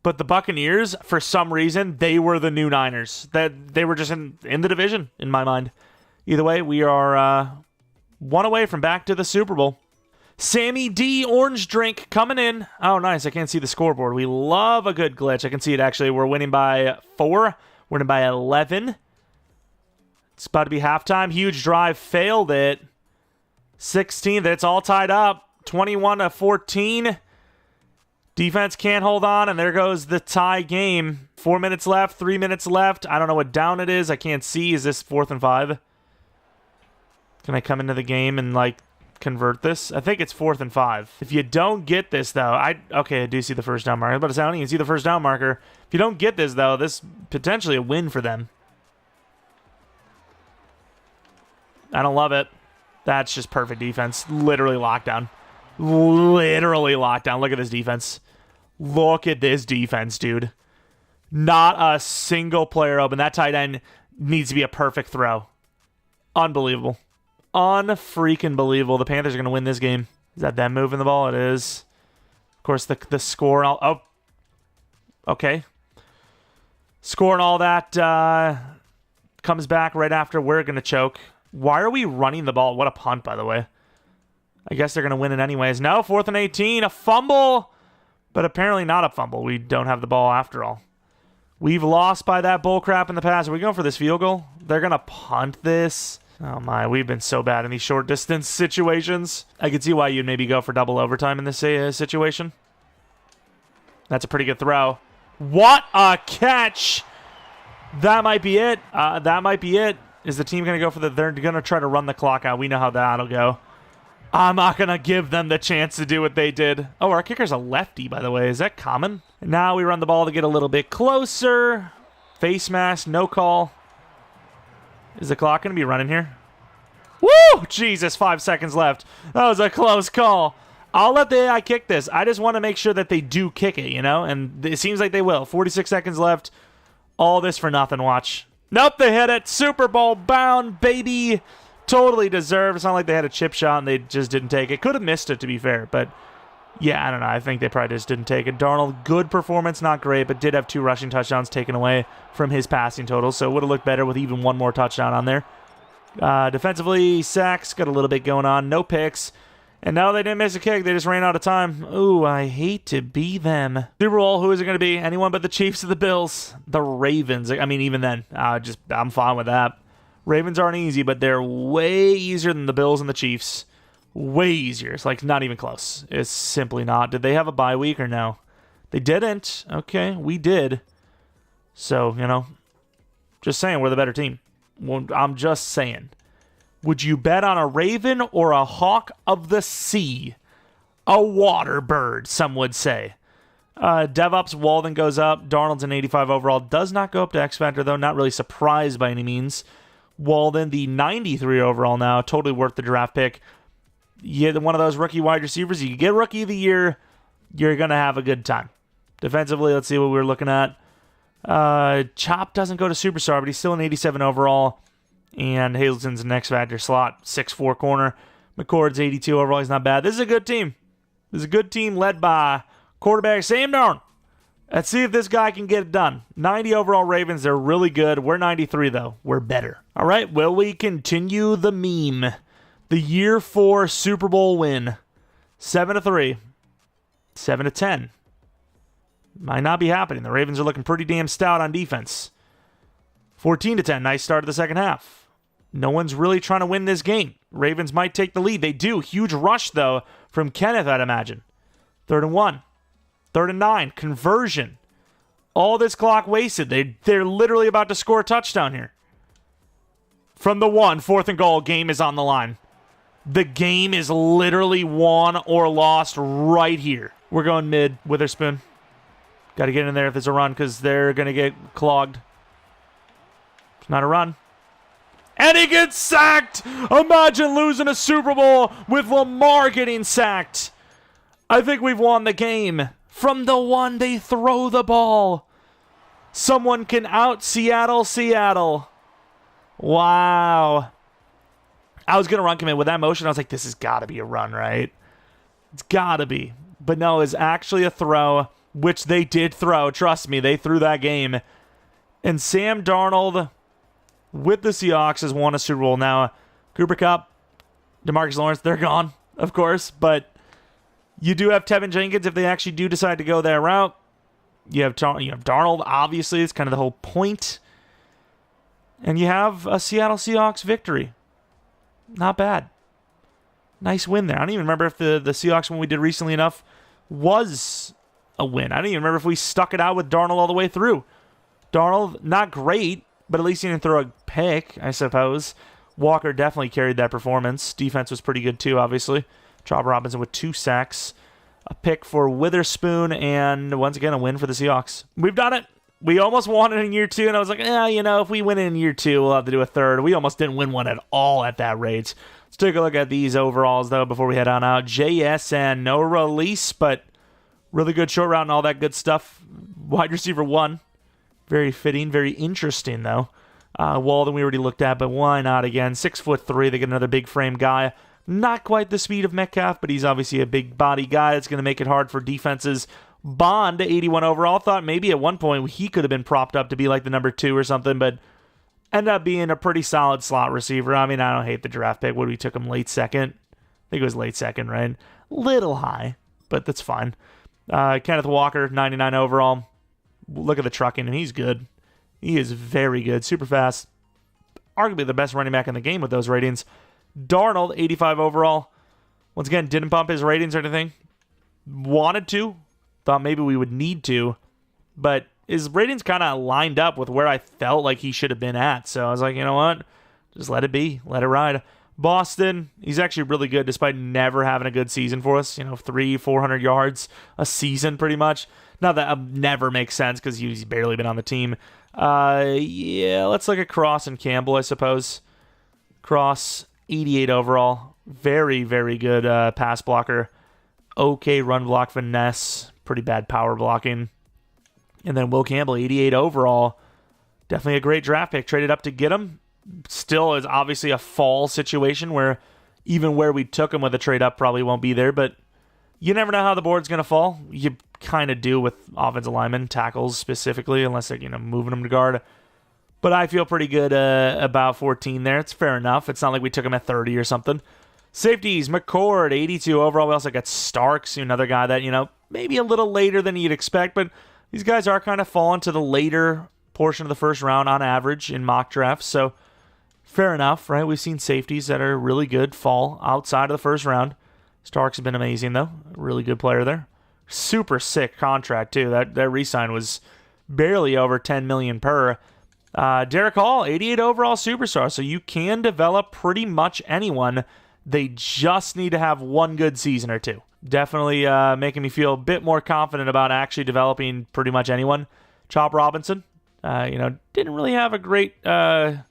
But the Buccaneers, for some reason, they were the new Niners. That they were just in the division, in my mind. Either way, we are 1 away from back to the Super Bowl. Sammy D, orange drink coming in. Oh, nice. I can't see the scoreboard. We love a good glitch. I can see it, actually. We're winning by 4. We're in by 11. It's about to be halftime. Huge drive. Failed it. 16th. It's all tied up. 21-14. Defense can't hold on, and there goes the tie game. 4 minutes left, 3 minutes left. I don't know what down it is. I can't see. Is this 4th and 5? Can I come into the game and, like, convert this? I think it's 4th and 5. If you don't get this, though, okay, I do see the first down marker. But I don't even see the first down marker. If you don't get this, though, this potentially a win for them. I don't love it. That's just perfect defense. Literally lockdown. Literally lockdown. Look at this defense. Look at this defense, dude. Not a single player open. That tight end needs to be a perfect throw. Unbelievable. Unfreaking believable. The Panthers are going to win this game. Is that them moving the ball? It is. Of course, the score. Oh. Okay. Score and all that comes back right after we're going to choke. Why are we running the ball? What a punt, by the way. I guess they're going to win it anyways. No, 4th and 18. A fumble. But apparently not a fumble. We don't have the ball after all. We've lost by that bullcrap in the past. Are we going for this field goal? They're going to punt this. Oh my, we've been so bad in these short distance situations. I could see why you'd maybe go for double overtime in this situation. That's a pretty good throw. What a catch! That might be it. That might be it. Is the team going to go for the... They're going to try to run the clock out. We know how that'll go. I'm not going to give them the chance to do what they did. Oh, our kicker's a lefty, by the way. Is that common? And now we run the ball to get a little bit closer. Face mask, no call. Is the clock going to be running here? Woo! Jesus, 5 seconds left. That was a close call. I'll let the AI kick this. I just want to make sure that they do kick it, you know? And it seems like they will. 46 seconds left. All this for nothing, watch. Nope, they hit it. Super Bowl bound, baby. Totally deserved. It's not like they had a chip shot and they just didn't take it. Could have missed it, to be fair. But, yeah, I don't know. I think they probably just didn't take it. Darnold, good performance, not great, but did have 2 rushing touchdowns taken away from his passing total. So it would have looked better with even 1 more touchdown on there. Defensively, sacks, got a little bit going on. No picks. And now they didn't miss a kick. They just ran out of time. Ooh, I hate to be them. Super Bowl, who is it going to be? Anyone but the Chiefs or the Bills? The Ravens. I mean, even then, I'm fine with that. Ravens aren't easy, but they're way easier than the Bills and the Chiefs. Way easier. It's like not even close. It's simply not. Did they have a bye week or no? They didn't. Okay, we did. So, you know, just saying we're the better team. Well, I'm just saying. Would you bet on a Raven or a Hawk of the Sea? A water bird, some would say. DevOps, Walden goes up. Darnold's an 85 overall. Does not go up to X Factor, though. Not really surprised by any means. Walden, the 93 overall now. Totally worth the draft pick. Yeah, one of those rookie wide receivers. You get Rookie of the Year, you're going to have a good time. Defensively, let's see what we're looking at. Chop doesn't go to Superstar, but he's still an 87 overall. And Hazleton's an X Factor slot, 6'4 corner. McCord's 82 overall. He's not bad. This is a good team. This is a good team led by quarterback Sam Darnold. Let's see if this guy can get it done. 90 overall Ravens. They're really good. We're 93, though. We're better. All right, will we continue the meme? The year 4 Super Bowl win. 7-3. 7-10. Might not be happening. The Ravens are looking pretty damn stout on defense. 14-10. Nice start of the second half. No one's really trying to win this game. Ravens might take the lead. They do. Huge rush, though, from Kenneth, I'd imagine. 3rd and 1. 3rd and 9. Conversion. All this clock wasted. They're literally about to score a touchdown here. From the 1, 4th and goal. Game is on the line. The game is literally won or lost right here. We're going mid. Witherspoon. Got to get in there if it's a run because they're going to get clogged. It's not a run. And he gets sacked! Imagine losing a Super Bowl with Lamar getting sacked. I think we've won the game. From the 1, they throw the ball. Someone can out Seattle. Wow. I was going to run commit with that motion. I was like, this has got to be a run, right? It's got to be. But no, it's actually a throw, which they did throw. Trust me, they threw that game. And Sam Darnold with the Seahawks has won a Super Bowl. Now, Cooper Kupp, Demarcus Lawrence, they're gone, of course. But you do have Tevin Jenkins if they actually do decide to go that route. You have Darnold, obviously. It's kind of the whole point. And you have a Seattle Seahawks victory. Not bad. Nice win there. I don't even remember if the Seahawks one we did recently enough was a win. I don't even remember if we stuck it out with Darnold all the way through. Darnold, not great, but at least he didn't throw a pick, I suppose. Walker definitely carried that performance. Defense was pretty good too, obviously. Chop Robinson with 2 sacks. A pick for Witherspoon, and once again, a win for the Seahawks. We've done it. We almost won it in year 2, and I was like, if we win it in year 2, we'll have to do a third. We almost didn't win one at all at that rate. Let's take a look at these overalls, though, before we head on out. JSN, no release, but really good short route and all that good stuff. Wide receiver 1. Very fitting, very interesting, though. Walden we already looked at, but why not again? 6'3", they get another big frame guy. Not quite the speed of Metcalf, but he's obviously a big body guy. That's going to make it hard for defenses. Bond, 81 overall. Thought maybe at one point he could have been propped up to be like the number 2 or something, but ended up being a pretty solid slot receiver. I mean, I don't hate the draft pick. What, we took him late second? I think it was late second, right? Little high, but that's fine. Kenneth Walker, 99 overall. Look at the trucking, and he's good. He is very good. Super fast. Arguably the best running back in the game with those ratings. Darnold, 85 overall. Once again, didn't bump his ratings or anything. Wanted to. Thought maybe we would need to. But his ratings kind of lined up with where I felt like he should have been at. So I was like, you know what? Just let it be. Let it ride. Boston, he's actually really good despite never having a good season for us. 300-400 yards a season pretty much. Not that never makes sense because he's barely been on the team. Let's look at Cross and Campbell, I suppose. Cross, 88 overall. Very, very good pass blocker. Okay run block finesse. Pretty bad power blocking. And then Will Campbell, 88 overall. Definitely a great draft pick. Traded up to get him. Still is obviously a fall situation where even where we took him with a trade up probably won't be there, but you never know how the board's going to fall. You kind of do with offensive linemen, tackles specifically, unless they're moving them to guard. But I feel pretty good about 14 there. It's fair enough. It's not like we took him at 30 or something. Safeties, McCord, 82 overall. We also got Starks, another guy that, maybe a little later than you'd expect, but these guys are kind of falling to the later portion of the first round on average in mock drafts, so fair enough, right? We've seen safeties that are really good fall outside of the first round. Starks has been amazing, though. Really good player there. Super sick contract, too. That re-sign was barely over $10 million per. Derek Hall, 88 overall superstar. So you can develop pretty much anyone. They just need to have one good season or two. Definitely making me feel a bit more confident about actually developing pretty much anyone. Chop Robinson, didn't really have a great run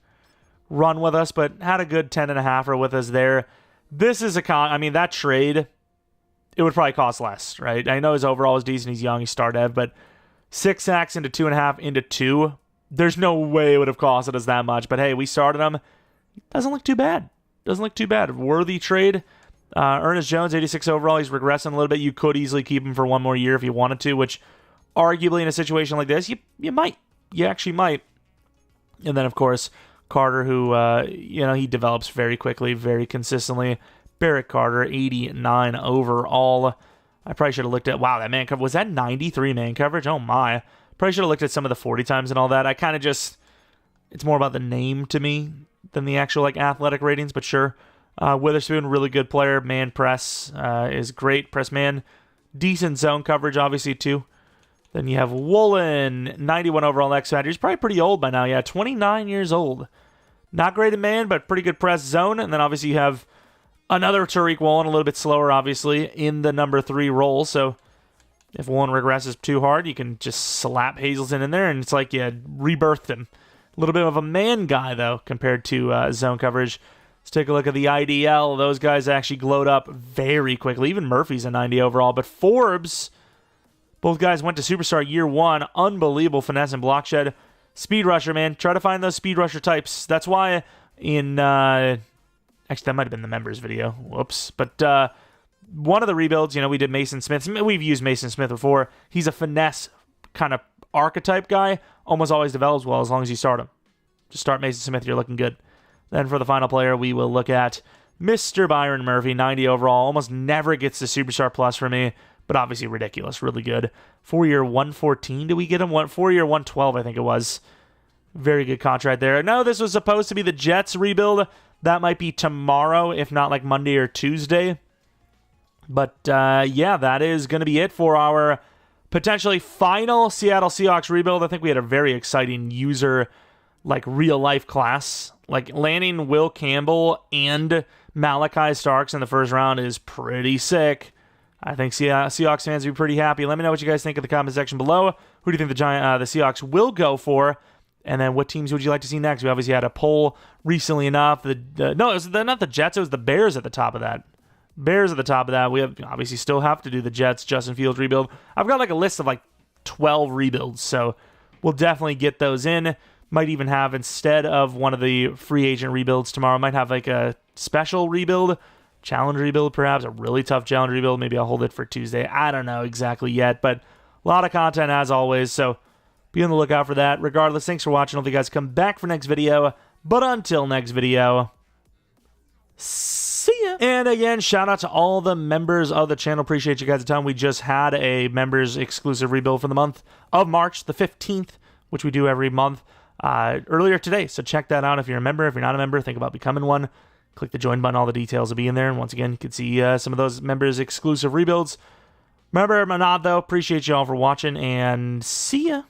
with us, but had a good 10.5er with us there. This is that trade, it would probably cost less, right? I know his overall is decent. He's young. He's star dev, but 6 sacks into 2.5 into 2. There's no way it would have costed us that much. But hey, we started him. Doesn't look too bad. Worthy trade. Ernest Jones, 86 overall. He's regressing a little bit. You could easily keep him for one more year if you wanted to, which arguably in a situation like this, you might. You actually might. And then, of course, Carter, who, he develops very quickly, very consistently. Barrett Carter, 89 overall. I probably should have looked at, wow, that man coverage. Was that 93 man coverage? Oh, my. Probably should have looked at some of the 40 times and all that. I kind of just, it's more about the name to me than the actual, athletic ratings, but sure. Witherspoon, really good player. Man press is great. Press man. Decent zone coverage, obviously, too. Then you have Woolen, 91 overall X Factor. He's probably pretty old by now. Yeah, 29 years old. Not great in man, but pretty good press zone. And then obviously you have another Tariq Woolen, a little bit slower, obviously, in the number 3 role. So if Woolen regresses too hard, you can just slap Hazelton in there, and it's like you rebirthed him. A little bit of a man guy, though, compared to zone coverage. Let's take a look at the IDL. Those guys actually glowed up very quickly. Even Murphy's a 90 overall. But Forbes, both guys went to Superstar year 1. Unbelievable finesse and block shed. Speed rusher, man. Try to find those speed rusher types. That's why in... actually, that might have been the members video. Whoops. But one of the rebuilds, we did Mason Smith. We've used Mason Smith before. He's a finesse kind of archetype guy. Almost always develops well as long as you start him. Just start Mason Smith, you're looking good. Then for the final player, we will look at Mr. Byron Murphy, 90 overall. Almost never gets the Superstar Plus for me, but obviously ridiculous. Really good. 4-year 114, did we get him? 4-year 112, I think it was. Very good contract there. No, this was supposed to be the Jets rebuild. That might be tomorrow, if not like Monday or Tuesday. But yeah, that is going to be it for our potentially final Seattle Seahawks rebuild. I think we had a very exciting user, like real life class. Like landing Will Campbell and Malachi Starks in the first round is pretty sick. I think Seahawks fans will be pretty happy. Let me know what you guys think in the comment section below. Who do you think the Seahawks will go for? And then what teams would you like to see next? We obviously had a poll recently enough. No, it was not the Jets. It was the Bears at the top of that. Bears at the top of that. We obviously still have to do the Jets, Justin Fields rebuild. I've got like a list of like 12 rebuilds, so we'll definitely get those in. Might even have, instead of one of the free agent rebuilds tomorrow, might have like a special rebuild, challenge rebuild perhaps, a really tough challenge rebuild. Maybe I'll hold it for Tuesday. I don't know exactly yet, but a lot of content as always, so be on the lookout for that. Regardless, thanks for watching. Hope you guys come back for next video. But until next video, see ya. And again, shout out to all the members of the channel. Appreciate you guys' time. We just had a members exclusive rebuild for the month of March the 15th, which we do every month earlier today. So check that out if you're a member. If you're not a member, think about becoming one. Click the join button. All the details will be in there. And once again, you can see some of those members exclusive rebuilds. Remember, I'm not though. Appreciate you all for watching and see ya.